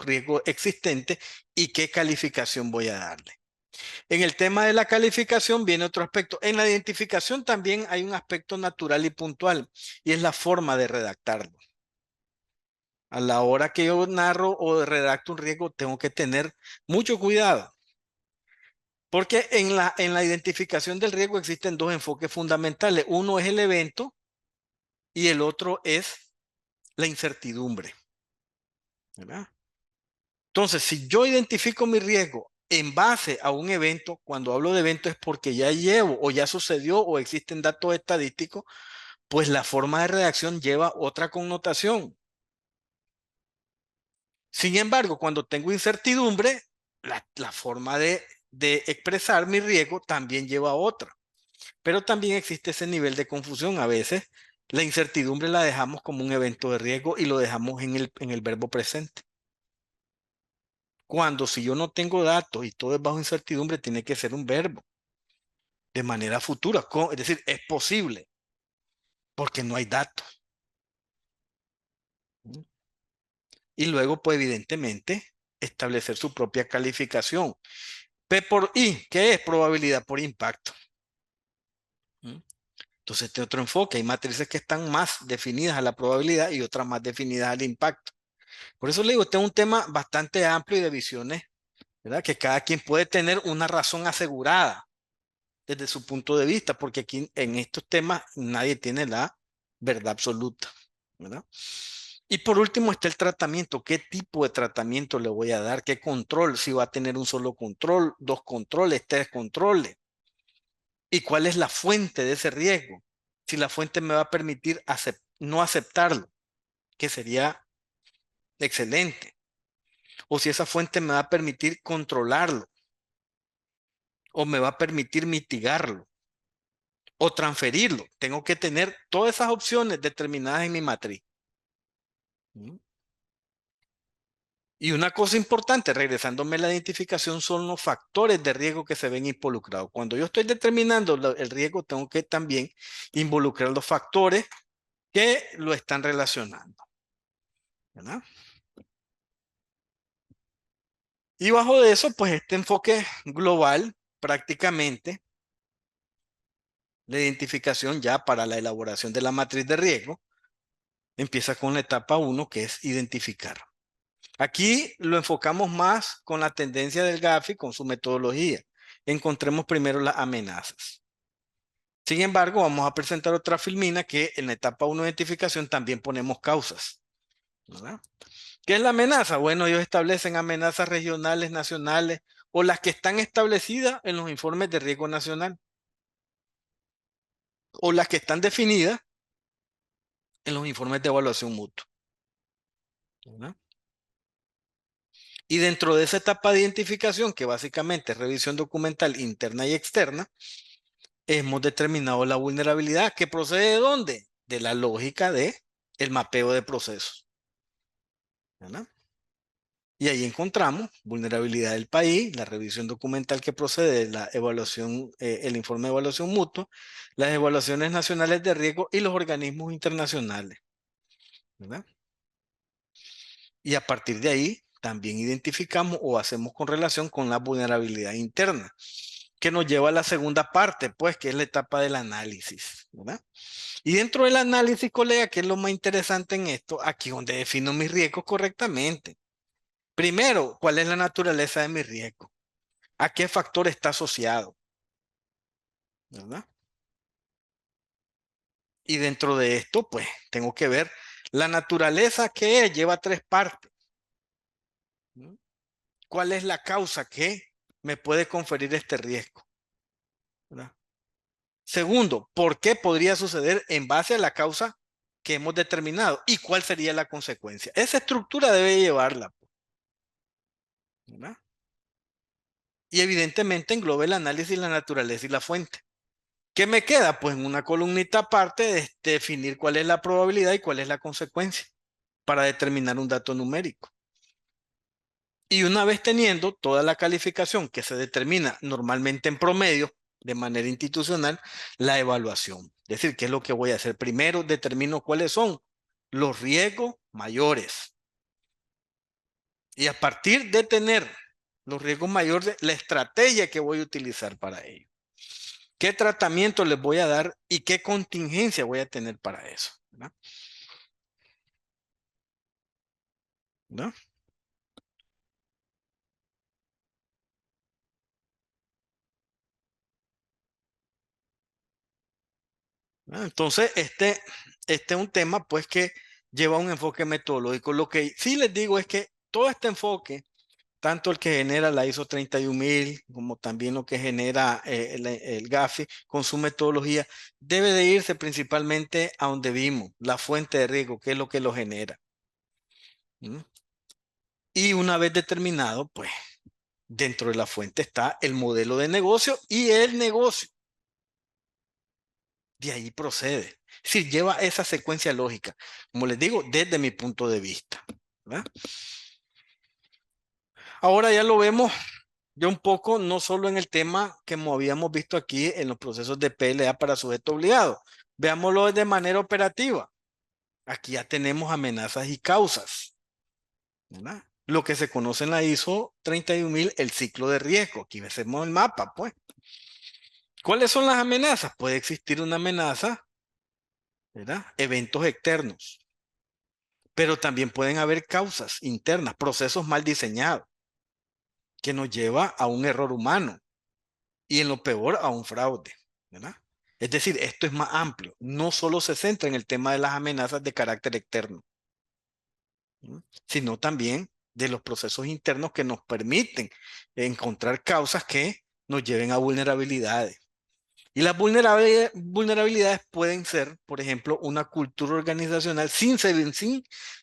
riesgos existentes y qué calificación voy a darle. En el tema de la calificación viene otro aspecto. En la identificación también hay un aspecto natural y puntual, y es la forma de redactarlo. A la hora que yo narro o redacto un riesgo, tengo que tener mucho cuidado. Porque en la identificación del riesgo existen dos enfoques fundamentales. Uno es el evento y el otro es la incertidumbre, ¿verdad? Entonces, si yo identifico mi riesgo en base a un evento, cuando hablo de evento es porque ya llevo o ya sucedió o existen datos estadísticos, pues la forma de redacción lleva otra connotación. Sin embargo, cuando tengo incertidumbre, la forma de expresar mi riesgo también lleva otra. Pero también existe ese nivel de confusión. A veces la incertidumbre la dejamos como un evento de riesgo y lo dejamos en el verbo presente. Cuando si yo no tengo datos y todo es bajo incertidumbre, tiene que ser un verbo de manera futura. Es decir, es posible porque no hay datos. Y luego, pues evidentemente, establecer su propia calificación. P por I, ¿qué es? Probabilidad por impacto. Entonces, este otro enfoque. Hay matrices que están más definidas a la probabilidad y otras más definidas al impacto. Por eso le digo, este es un tema bastante amplio y de visiones, ¿verdad? Que cada quien puede tener una razón asegurada desde su punto de vista, porque aquí en estos temas nadie tiene la verdad absoluta, ¿verdad? Y por último está el tratamiento. ¿Qué tipo de tratamiento le voy a dar? ¿Qué control? Si va a tener un solo control, dos controles, tres controles. ¿Y cuál es la fuente de ese riesgo? Si la fuente me va a permitir no aceptarlo, que sería excelente. O si esa fuente me va a permitir controlarlo, o me va a permitir mitigarlo, o transferirlo. Tengo que tener todas esas opciones determinadas en mi matriz. Y una cosa importante, regresándome a la identificación, son los factores de riesgo que se ven involucrados. Cuando yo estoy determinando el riesgo, tengo que también involucrar los factores que lo están relacionando, ¿verdad? Y bajo de eso, pues este enfoque global, prácticamente, la identificación ya para la elaboración de la matriz de riesgo, empieza con la etapa 1, que es identificar. Aquí lo enfocamos más con la tendencia del GAFI, con su metodología. Encontremos primero las amenazas. Sin embargo, vamos a presentar otra filmina que en la etapa 1 de identificación también ponemos causas, ¿verdad? ¿Qué es la amenaza? Bueno, ellos establecen amenazas regionales, nacionales o las que están establecidas en los informes de riesgo nacional o las que están definidas en los informes de evaluación mutua, ¿verdad? Y dentro de esa etapa de identificación, que básicamente es revisión documental interna y externa, hemos determinado la vulnerabilidad que procede de dónde? De la lógica de el mapeo de procesos, ¿verdad? Y ahí encontramos vulnerabilidad del país, la revisión documental que procede de la evaluación, el informe de evaluación mutua, las evaluaciones nacionales de riesgo y los organismos internacionales, ¿verdad? Y a partir de ahí también identificamos o hacemos con relación con la vulnerabilidad interna, que nos lleva a la segunda parte, pues, que es la etapa del análisis, ¿verdad? Y dentro del análisis, colega, que es lo más interesante en esto, aquí donde defino mis riesgos correctamente. Primero, ¿cuál es la naturaleza de mi riesgo? ¿A qué factor está asociado? ¿Verdad? Y dentro de esto, pues, tengo que ver la naturaleza que lleva tres partes, ¿no? ¿Cuál es la causa que me puede conferir este riesgo? ¿Verdad? Segundo, ¿por qué podría suceder en base a la causa que hemos determinado? ¿Y cuál sería la consecuencia? Esa estructura debe llevarla, ¿verdad? Y evidentemente engloba el análisis, la naturaleza y la fuente. ¿Qué me queda? Pues en una columnita aparte de definir cuál es la probabilidad y cuál es la consecuencia para determinar un dato numérico. Y una vez teniendo toda la calificación que se determina normalmente en promedio de manera institucional, la evaluación. Es decir, ¿qué es lo que voy a hacer? Primero determino cuáles son los riesgos mayores. Y a partir de tener Los riesgos mayores, la estrategia que voy a utilizar para ello. ¿Qué tratamiento les voy a dar y qué contingencia voy a tener para eso? ¿Verdad? ¿No? ¿No? Entonces, este es un tema pues que lleva un enfoque metodológico. Lo que sí les digo es que todo este enfoque, tanto el que genera la ISO 31000 como también lo que genera el GAFI con su metodología, debe de irse principalmente a donde vimos, la fuente de riesgo, que es lo que lo genera. ¿Mm? Y una vez determinado, pues dentro de la fuente está el modelo de negocio y el negocio. De ahí procede. Si lleva esa secuencia lógica, como les digo, desde mi punto de vista. ¿Verdad? Ahora ya lo vemos ya un poco, no solo en el tema que habíamos visto aquí en los procesos de PLA para sujeto obligado. Veámoslo de manera operativa. Aquí ya tenemos amenazas y causas. ¿Verdad? Lo que se conoce en la ISO 31000, el ciclo de riesgo. Aquí vemos el mapa, pues. ¿Cuáles son las amenazas? Puede existir una amenaza, ¿verdad? Eventos externos, pero también pueden haber causas internas, procesos mal diseñados, que nos lleva a un error humano y en lo peor a un fraude, ¿verdad? Es decir, esto es más amplio, no solo se centra en el tema de las amenazas de carácter externo, ¿no? Sino también de los procesos internos que nos permiten encontrar causas que nos lleven a vulnerabilidades. Y las vulnerabilidades pueden ser, por ejemplo, una cultura organizacional sin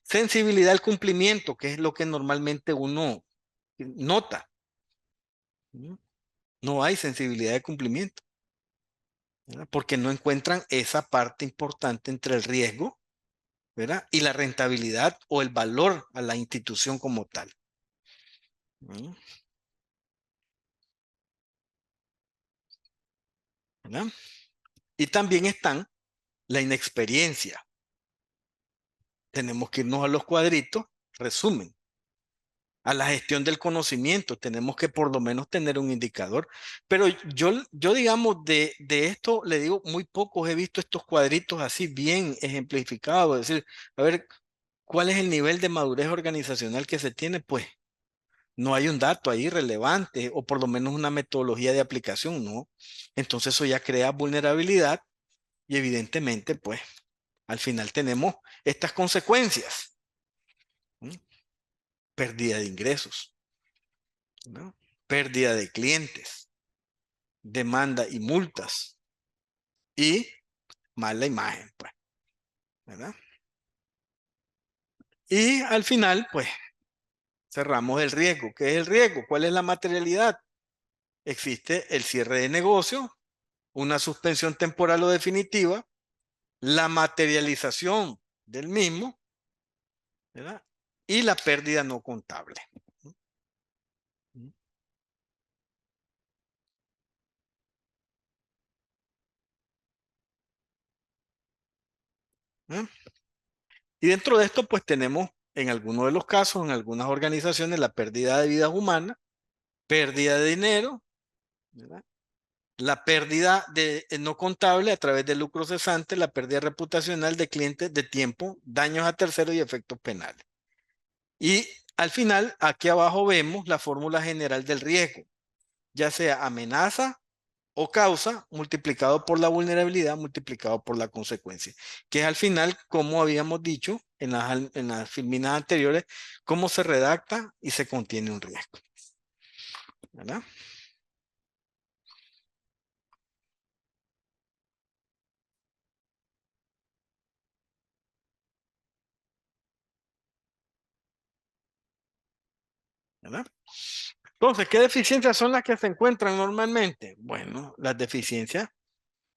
sensibilidad al cumplimiento, que es lo que normalmente uno nota. ¿No? No hay sensibilidad de cumplimiento, ¿verdad? Porque no encuentran esa parte importante entre el riesgo, ¿verdad? Y la rentabilidad o el valor a la institución como tal. ¿No? ¿Verdad? Y también están la inexperiencia. Tenemos que irnos a los cuadritos, resumen. A la gestión del conocimiento. Tenemos que por lo menos tener un indicador. Pero yo digamos, de esto le digo, muy pocos he visto estos cuadritos así bien ejemplificados. Es decir, a ver, ¿cuál es el nivel de madurez organizacional que se tiene? Pues no hay un dato ahí relevante o por lo menos una metodología de aplicación, ¿no? Entonces eso ya crea vulnerabilidad y evidentemente, pues al final tenemos estas consecuencias. ¿No? Pérdida de ingresos, ¿no? Pérdida de clientes, demanda y multas y mala imagen, pues, ¿verdad? Y al final, pues, cerramos el riesgo. ¿Qué es el riesgo? ¿Cuál es la materialidad? Existe el cierre de negocio, una suspensión temporal o definitiva, la materialización del mismo, ¿verdad? Y la pérdida no contable. ¿Eh? Y dentro de esto, pues tenemos en algunos de los casos, en algunas organizaciones, la pérdida de vidas humanas, pérdida de dinero, ¿verdad? La pérdida de no contable a través del lucro cesante, la pérdida reputacional de clientes, de tiempo, daños a terceros y efectos penales. Y al final, aquí abajo vemos la fórmula general del riesgo, ya sea amenaza o causa multiplicado por la vulnerabilidad multiplicado por la consecuencia, que es al final, como habíamos dicho en las filminas anteriores, cómo se redacta y se contiene un riesgo. ¿Verdad? ¿Verdad? Entonces, ¿qué deficiencias son las que se encuentran normalmente? Bueno, las deficiencias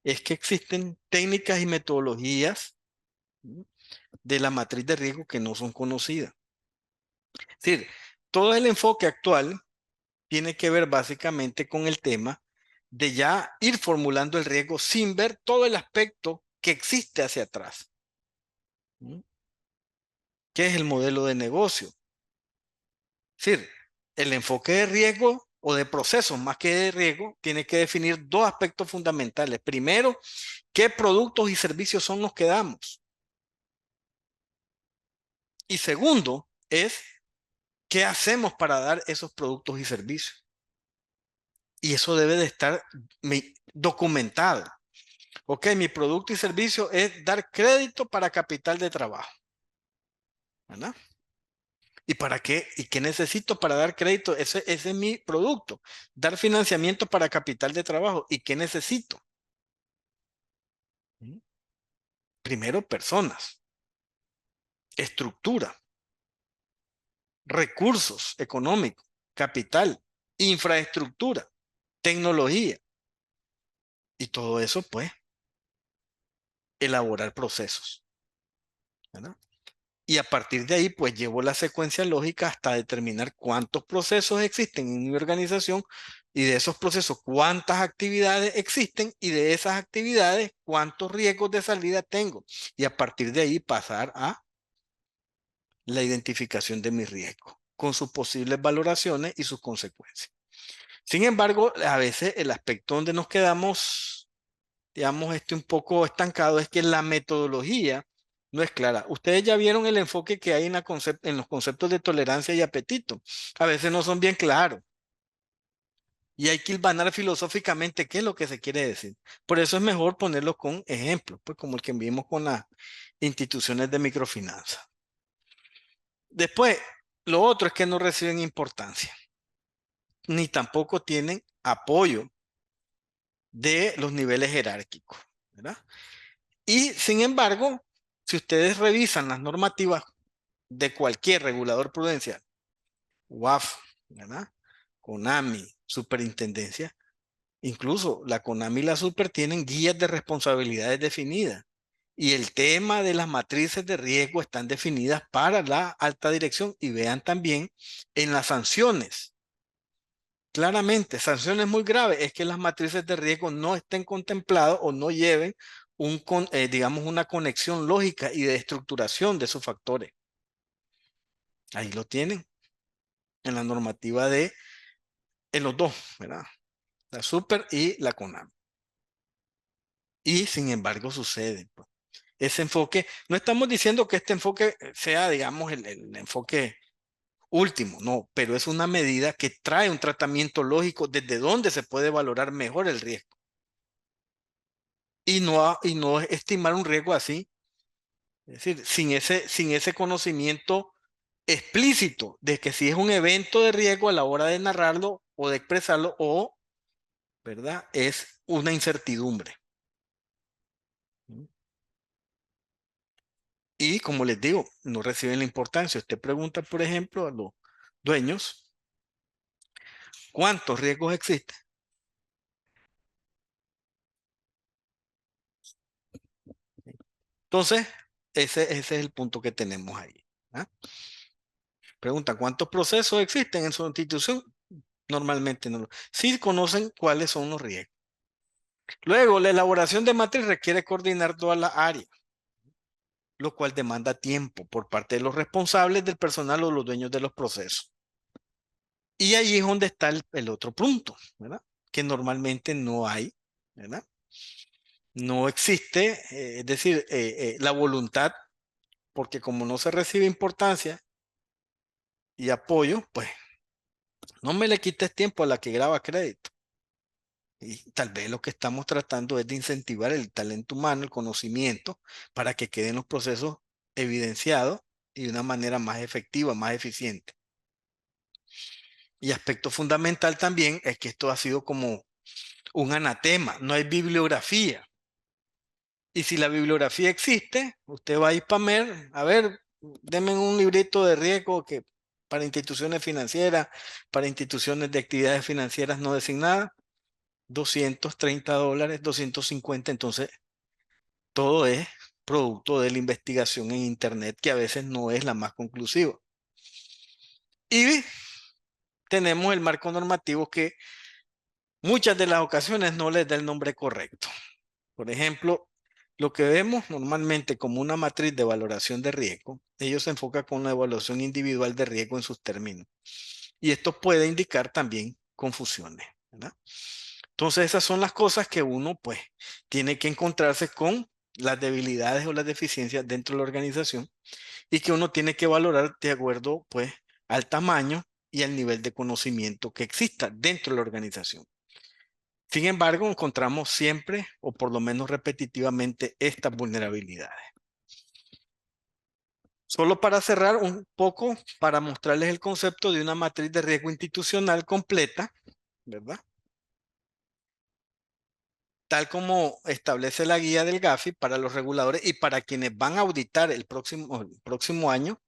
es que existen técnicas y metodologías de la matriz de riesgo que no son conocidas. Es decir, todo el enfoque actual tiene que ver básicamente con el tema de ya ir formulando el riesgo sin ver todo el aspecto que existe hacia atrás. ¿Mm? ¿Qué es el modelo de negocio? Es decir, el enfoque de riesgo o de procesos más que de riesgo tiene que definir dos aspectos fundamentales. Primero, ¿qué productos y servicios son los que damos? Y segundo, es ¿qué hacemos para dar esos productos y servicios? Y eso debe de estar documentado. Ok, mi producto y servicio es dar crédito para capital de trabajo, ¿verdad? ¿Y para qué? ¿Y qué necesito para dar crédito? Ese es mi producto. Dar financiamiento para capital de trabajo. ¿Y qué necesito? ¿Mm? Primero, personas, estructura, recursos económicos, capital, infraestructura, tecnología. Y todo eso, pues, elaborar procesos, ¿verdad? Y a partir de ahí, pues llevo la secuencia lógica hasta determinar cuántos procesos existen en mi organización y de esos procesos cuántas actividades existen y de esas actividades cuántos riesgos de salida tengo. Y a partir de ahí pasar a la identificación de mis riesgos con sus posibles valoraciones y sus consecuencias. Sin embargo, a veces el aspecto donde nos quedamos, digamos, un poco estancado es que la metodología no es clara. Ustedes ya vieron el enfoque que hay en los conceptos de tolerancia y apetito. A veces no son bien claros y hay que hilvanar filosóficamente qué es lo que se quiere decir. Por eso es mejor ponerlo con ejemplos, pues como el que vimos con las instituciones de microfinanza. Después, lo otro es que no reciben importancia, ni tampoco tienen apoyo de los niveles jerárquicos, ¿verdad? Y sin embargo, si ustedes revisan las normativas de cualquier regulador prudencial, UAF, ¿verdad? CONAMI, Superintendencia, incluso la CONAMI y la Super tienen guías de responsabilidades definidas. Y el tema de las matrices de riesgo están definidas para la alta dirección. Y vean también en las sanciones. Claramente, sanciones muy graves es que las matrices de riesgo no estén contempladas o no lleven digamos, una conexión lógica y de estructuración de esos factores. Ahí lo tienen en la normativa en los dos, ¿verdad? La Super y la CONAMI. Y sin embargo sucede, pues. Ese enfoque, no estamos diciendo que este enfoque sea, digamos, el enfoque último, no, pero es una medida que trae un tratamiento lógico desde donde se puede valorar mejor el riesgo. Y no estimar un riesgo así, es decir, sin ese conocimiento explícito de que si es un evento de riesgo a la hora de narrarlo o de expresarlo o, ¿verdad? Es una incertidumbre. Y como les digo, no reciben la importancia. Usted pregunta, por ejemplo, a los dueños, ¿cuántos riesgos existen? Entonces, ese es el punto que tenemos ahí. ¿Ah? Pregunta, ¿cuántos procesos existen en su institución? Normalmente no. Sí conocen cuáles son los riesgos. Luego, la elaboración de matriz requiere coordinar todas las áreas, lo cual demanda tiempo por parte de los responsables del personal o los dueños de los procesos. Y ahí es donde está el otro punto, ¿verdad? Que normalmente no hay, ¿verdad? No existe, es decir, la voluntad, porque como no se recibe importancia y apoyo, pues no me le quites tiempo a la que graba crédito. Y tal vez lo que estamos tratando es de incentivar el talento humano, el conocimiento, para que queden los procesos evidenciados y de una manera más efectiva, más eficiente. Y aspecto fundamental también es que esto ha sido como un anatema, no hay bibliografía. Y si la bibliografía existe, usted va a IPAMER, a ver, denme un librito de riesgo que para instituciones financieras, para instituciones de actividades financieras no designadas, $230, 250. Entonces, todo es producto de la investigación en Internet, que a veces no es la más conclusiva. Y tenemos el marco normativo que muchas de las ocasiones no les da el nombre correcto. Por ejemplo, lo que vemos normalmente como una matriz de valoración de riesgo, ellos se enfocan con la evaluación individual de riesgo en sus términos. y esto puede indicar también confusiones, ¿verdad? Entonces esas son las cosas que uno pues tiene que encontrarse con las debilidades o las deficiencias dentro de la organización y que uno tiene que valorar de acuerdo pues al tamaño y al nivel de conocimiento que exista dentro de la organización. Sin embargo, encontramos siempre, o por lo menos repetitivamente, estas vulnerabilidades. Solo para cerrar un poco, para mostrarles el concepto de una matriz de riesgo institucional completa, ¿verdad? Tal como establece la guía del GAFI para los reguladores y para quienes van a auditar el próximo año,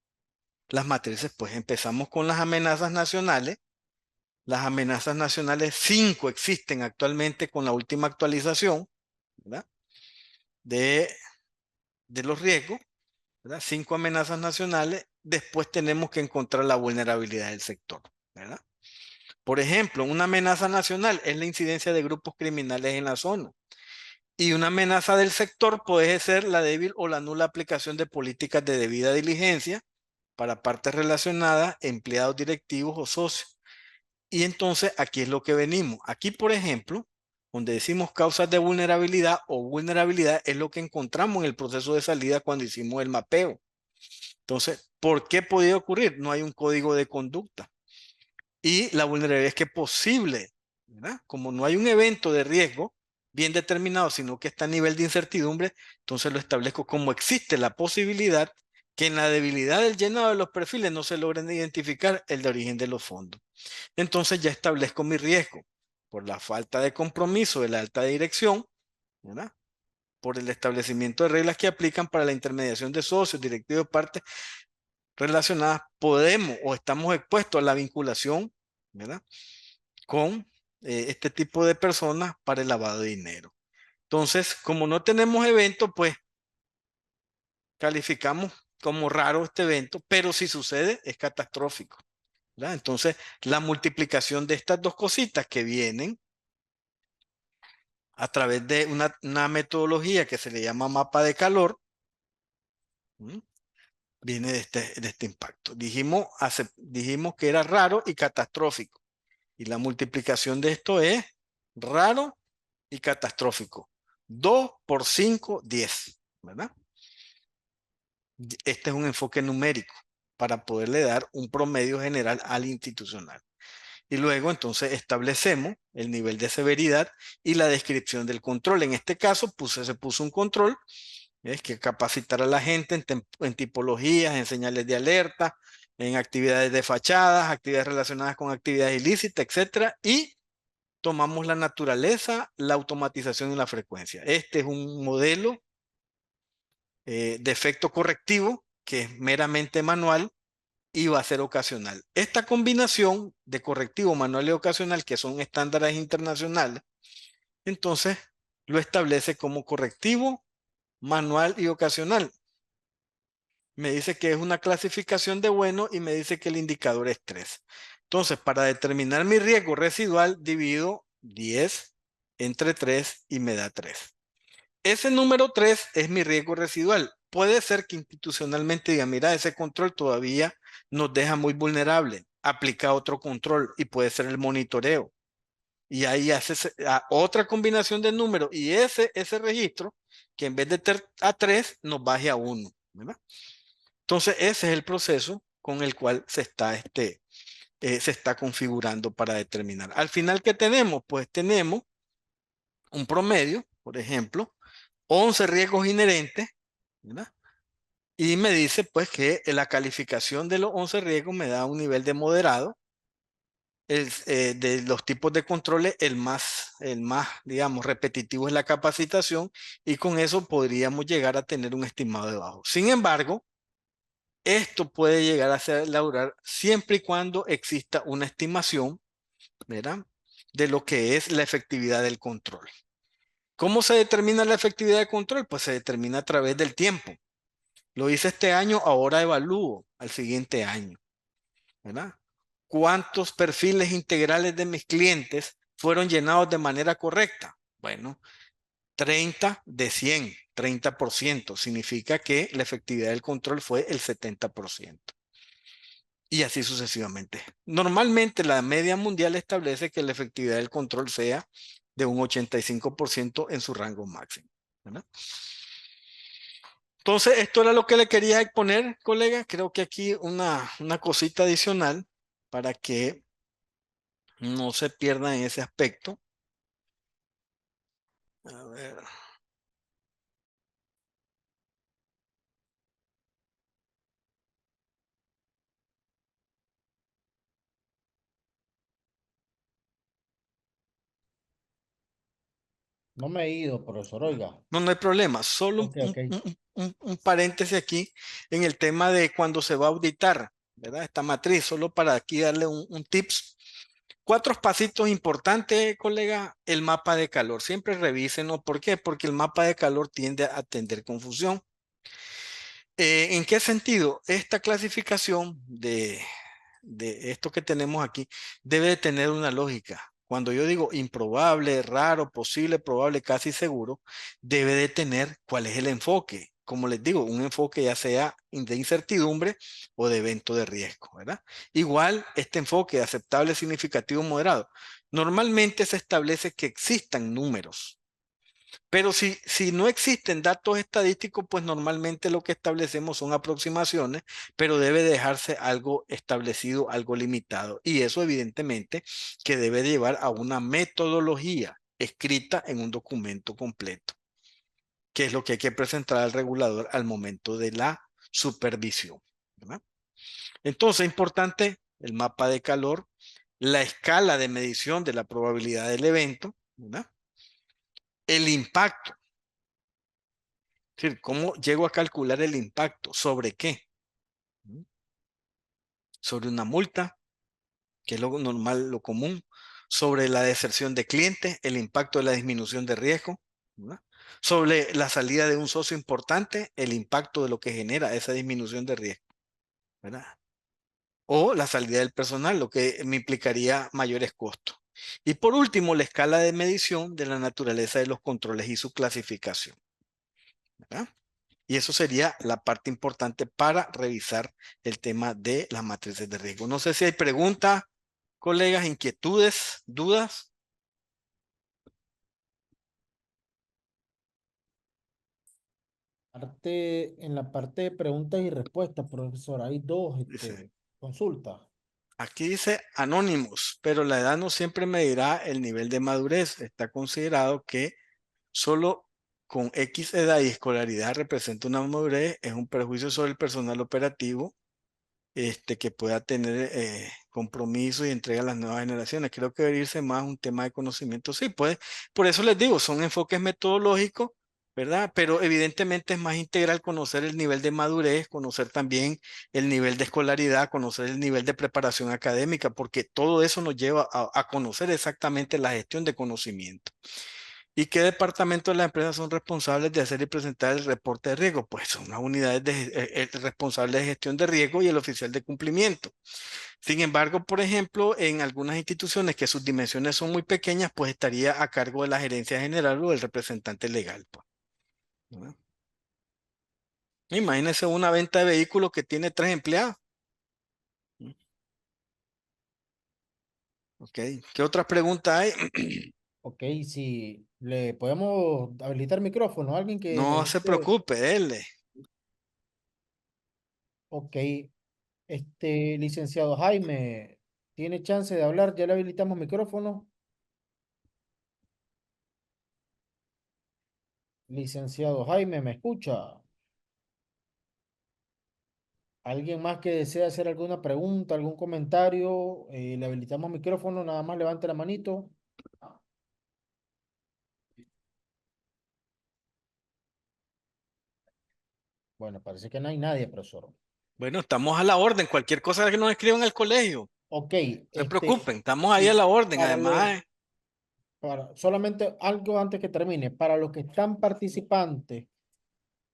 las matrices, pues empezamos con las amenazas nacionales. Las amenazas nacionales, 5 existen actualmente con la última actualización, ¿verdad? De los riesgos, ¿verdad? 5 amenazas nacionales. Después tenemos que encontrar la vulnerabilidad del sector, ¿verdad? Por ejemplo, una amenaza nacional es la incidencia de grupos criminales en la zona. Y una amenaza del sector puede ser la débil o la nula aplicación de políticas de debida diligencia para partes relacionadas, empleados directivos o socios. Y entonces aquí es lo que venimos. Aquí, por ejemplo, donde decimos causas de vulnerabilidad o vulnerabilidad es lo que encontramos en el proceso de salida cuando hicimos el mapeo. Entonces, ¿por qué podía ocurrir? No hay un código de conducta. Y la vulnerabilidad es que es posible, ¿verdad? Como no hay un evento de riesgo bien determinado, sino que está a nivel de incertidumbre, entonces lo establezco como existe la posibilidad que en la debilidad del llenado de los perfiles no se logren identificar el de origen de los fondos. Entonces ya establezco mi riesgo por la falta de compromiso de la alta dirección, ¿verdad? Por el establecimiento de reglas que aplican para la intermediación de socios, directivos, partes relacionadas, podemos o estamos expuestos a la vinculación, ¿verdad? Con este tipo de personas para el lavado de dinero. Entonces, como no tenemos evento, pues calificamos como raro este evento, pero si sucede es catastrófico, ¿verdad? Entonces, la multiplicación de estas dos cositas que vienen a través de una metodología que se le llama mapa de calor, ¿m? Viene de este impacto. Dijimos que era raro y catastrófico. Y la multiplicación de esto es raro y catastrófico. 2 por 5, 10, ¿verdad? Este es un enfoque numérico para poderle dar un promedio general al institucional. Y luego entonces establecemos el nivel de severidad y la descripción del control. En este caso se puso un control, es que capacitar a la gente en tipologías, en señales de alerta, en actividades de fachadas, actividades relacionadas con actividades ilícitas, etcétera, y tomamos la naturaleza, la automatización y la frecuencia. Este es un modelo de efecto correctivo que es meramente manual y va a ser ocasional. Esta combinación de correctivo manual y ocasional, que son estándares internacionales, entonces lo establece como correctivo, manual y ocasional. Me dice que es una clasificación de bueno y me dice que el indicador es 3. Entonces, para determinar mi riesgo residual, divido 10 entre 3 y me da 3. Ese número 3 es mi riesgo residual. Puede ser que institucionalmente diga, mira, ese control todavía nos deja muy vulnerable. Aplica otro control y puede ser el monitoreo. Y ahí hace otra combinación de números y ese registro que en vez de a 3 nos baje a 1. ¿Verdad? Entonces ese es el proceso con el cual se está configurando para determinar. Al final, ¿qué tenemos? Pues tenemos un promedio, por ejemplo, 11 riesgos inherentes, ¿verdad? Y me dice pues que la calificación de los 11 riesgos me da un nivel de moderado. De los tipos de controles, el más, digamos, repetitivo es la capacitación y con eso podríamos llegar a tener un estimado de bajo. Sin embargo, esto puede llegar a ser laboral siempre y cuando exista una estimación, ¿verdad? De lo que es la efectividad del control. ¿Cómo se determina la efectividad del control? Pues se determina a través del tiempo. Lo hice este año, ahora evalúo al siguiente año, ¿verdad? ¿Cuántos perfiles integrales de mis clientes fueron llenados de manera correcta? Bueno, 30 de 100, 30%. Significa que la efectividad del control fue el 70%. y así sucesivamente. Normalmente la media mundial establece que la efectividad del control sea de un 85% en su rango máximo, ¿verdad? Entonces, esto era lo que le quería exponer, colega. Creo que aquí una cosita adicional para que no se pierda en ese aspecto. A ver. No me he ido, profesor, oiga. No, no hay problema. Solo Ok, ok. un paréntesis aquí en el tema de cuando se va a auditar, ¿verdad? Esta matriz, solo para aquí darle un tips. Cuatro pasitos importantes, colega, el mapa de calor. Siempre revísenlo. ¿Por qué? Porque el mapa de calor tiende a tener confusión. ¿En qué sentido? Esta clasificación de esto que tenemos aquí debe de tener una lógica. Cuando yo digo improbable, raro, posible, probable, casi seguro, debe de tener cuál es el enfoque. Como les digo, un enfoque ya sea de incertidumbre o de evento de riesgo, ¿verdad? Igual este enfoque aceptable, significativo, moderado. Normalmente se establece que existan números, pero si no existen datos estadísticos, pues normalmente lo que establecemos son aproximaciones, pero debe dejarse algo establecido, algo limitado. Y eso evidentemente que debe llevar a una metodología escrita en un documento completo, que es lo que hay que presentar al regulador al momento de la supervisión, ¿verdad? Entonces, importante el mapa de calor, la escala de medición de la probabilidad del evento, ¿verdad? El impacto. Es decir, ¿cómo llego a calcular el impacto? ¿Sobre qué? Sobre una multa, que es lo normal, lo común. Sobre la deserción de clientes, el impacto de la disminución de riesgo. ¿Verdad? Sobre la salida de un socio importante, el impacto de lo que genera esa disminución de riesgo. ¿Verdad? O la salida del personal, lo que me implicaría mayores costos. Y por último, la escala de medición de la naturaleza de los controles y su clasificación. ¿Verdad? Y eso sería la parte importante para revisar el tema de las matrices de riesgo. No sé si hay preguntas, colegas, inquietudes, dudas. En la parte de preguntas y respuestas, profesor, hay dos Dice, consultas. aquí dice anónimos, pero la edad no siempre medirá el nivel de madurez. Está considerado que solo con X edad y escolaridad representa una madurez, es un perjuicio sobre el personal operativo que pueda tener compromiso y entrega a las nuevas generaciones. Creo que debería irse más un tema de conocimiento. Sí, pues, por eso les digo, son enfoques metodológicos, ¿verdad? Pero evidentemente es más integral conocer el nivel de madurez, conocer también el nivel de escolaridad, conocer el nivel de preparación académica, porque todo eso nos lleva a conocer exactamente la gestión de conocimiento. ¿Y qué departamentos de la empresa son responsables de hacer y presentar el reporte de riesgo? Pues son las unidades el responsable de gestión de riesgo y el oficial de cumplimiento. Sin embargo, por ejemplo, en algunas instituciones que sus dimensiones son muy pequeñas, pues estaría a cargo de la gerencia general o del representante legal, pues, ¿verdad? Imagínense una venta de vehículos que tiene 3 empleados. Ok, ¿qué otras preguntas hay? Ok, si le podemos habilitar micrófono, alguien que No se necesite. preocupe, dele. Ok, licenciado Jaime, ¿tiene chance de hablar? Ya le habilitamos micrófono. Licenciado Jaime, ¿me escucha? ¿Alguien más que desea hacer alguna pregunta, algún comentario? Le habilitamos micrófono, nada más levante la manito. Bueno, parece que no hay nadie, profesor. Bueno, estamos a la orden. Cualquier cosa que nos escriban al colegio. Ok, No se preocupen, estamos ahí a y la orden. para los, Además, solamente algo antes que termine, para los que están participantes,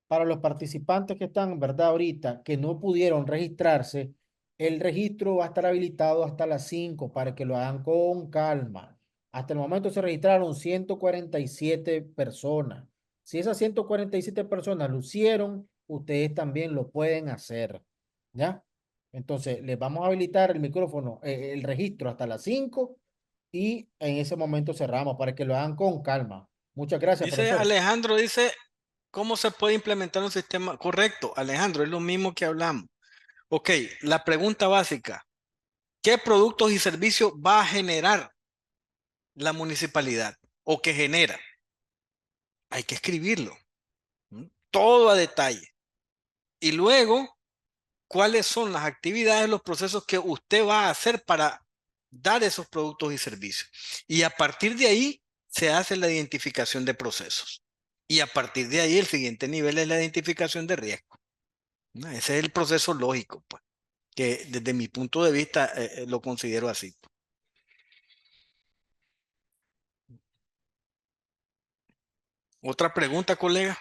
para los participantes que están, ¿verdad? Ahorita, que no pudieron registrarse, el registro va a estar habilitado hasta las 5 para que lo hagan con calma. Hasta el momento se registraron 147 personas. Si esas 147 personas lo hicieron, ustedes también lo pueden hacer. ¿Ya? Entonces, les vamos a habilitar el micrófono, el registro hasta las 5 y en ese momento cerramos para que lo hagan con calma. Muchas gracias, Dice profesor. Alejandro, dice, ¿cómo se puede implementar un sistema? Correcto, Alejandro, es lo mismo que hablamos. Ok, la pregunta básica, ¿qué productos y servicios va a generar la municipalidad o que genera? Hay que escribirlo, ¿m? Todo a detalle. Y luego, ¿cuáles son las actividades, los procesos que usted va a hacer para dar esos productos y servicios? Y a partir de ahí se hace la identificación de procesos. Y a partir de ahí el siguiente nivel es la identificación de riesgo, ¿no? Ese es el proceso lógico, pues, que desde mi punto de vista lo considero así. Otra pregunta, colega.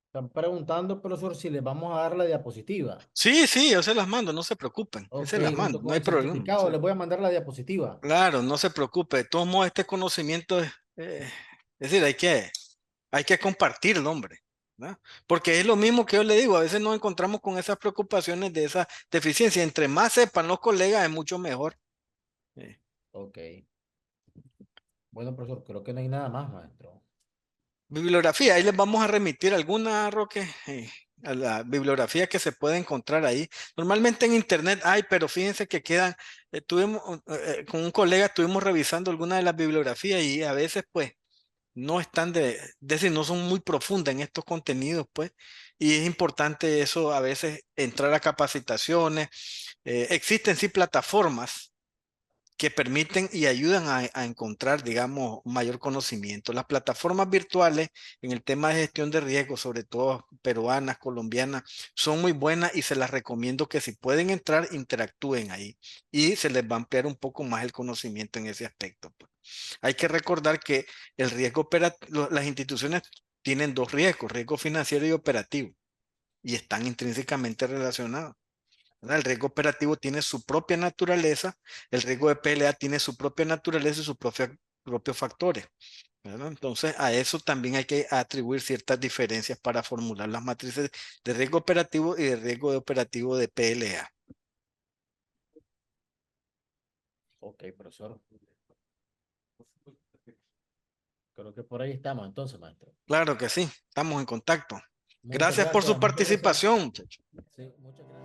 Están preguntando, profesor, si les vamos a dar la diapositiva. Sí, sí, yo se las mando, no se preocupen. Yo Ok, se las junto mando, no con hay el problema. certificado, Sí. les voy a mandar la diapositiva. Claro, no se preocupe. De todos modos, este conocimiento es decir, hay que compartirlo, hombre, ¿no? Porque es lo mismo que yo le digo, a veces nos encontramos con esas preocupaciones de esa deficiencia. Entre más sepan los colegas, es mucho mejor. Eh, Ok. Bueno, profesor, creo que no hay nada más, maestro. Bibliografía, ahí les vamos a remitir alguna, Roque, a la bibliografía que se puede encontrar ahí. Normalmente en internet hay, pero fíjense que quedan, con un colega estuvimos revisando alguna de las bibliografías y a veces pues no están decir, no son muy profundas en estos contenidos, pues, y es importante eso a veces entrar a capacitaciones. Existen sí plataformas que permiten y ayudan a encontrar, digamos, mayor conocimiento. Las plataformas virtuales en el tema de gestión de riesgos, sobre todo peruanas, colombianas, son muy buenas y se las recomiendo que si pueden entrar, interactúen ahí y se les va a ampliar un poco más el conocimiento en ese aspecto, pues. Hay que recordar que el riesgo operativo, las instituciones tienen dos riesgos, riesgo financiero y operativo, y están intrínsecamente relacionados, ¿verdad? El riesgo operativo tiene su propia naturaleza, el riesgo de PLA tiene su propia naturaleza y sus propios factores, ¿verdad? Entonces, a eso también hay que atribuir ciertas diferencias para formular las matrices de riesgo operativo y de riesgo de operativo de PLA. Ok, profesor. Creo que por ahí estamos entonces, maestro. Claro que sí, estamos en contacto. Muchas Gracias por su gracias, muchas gracias. participación, muchachos. Sí, muchas gracias.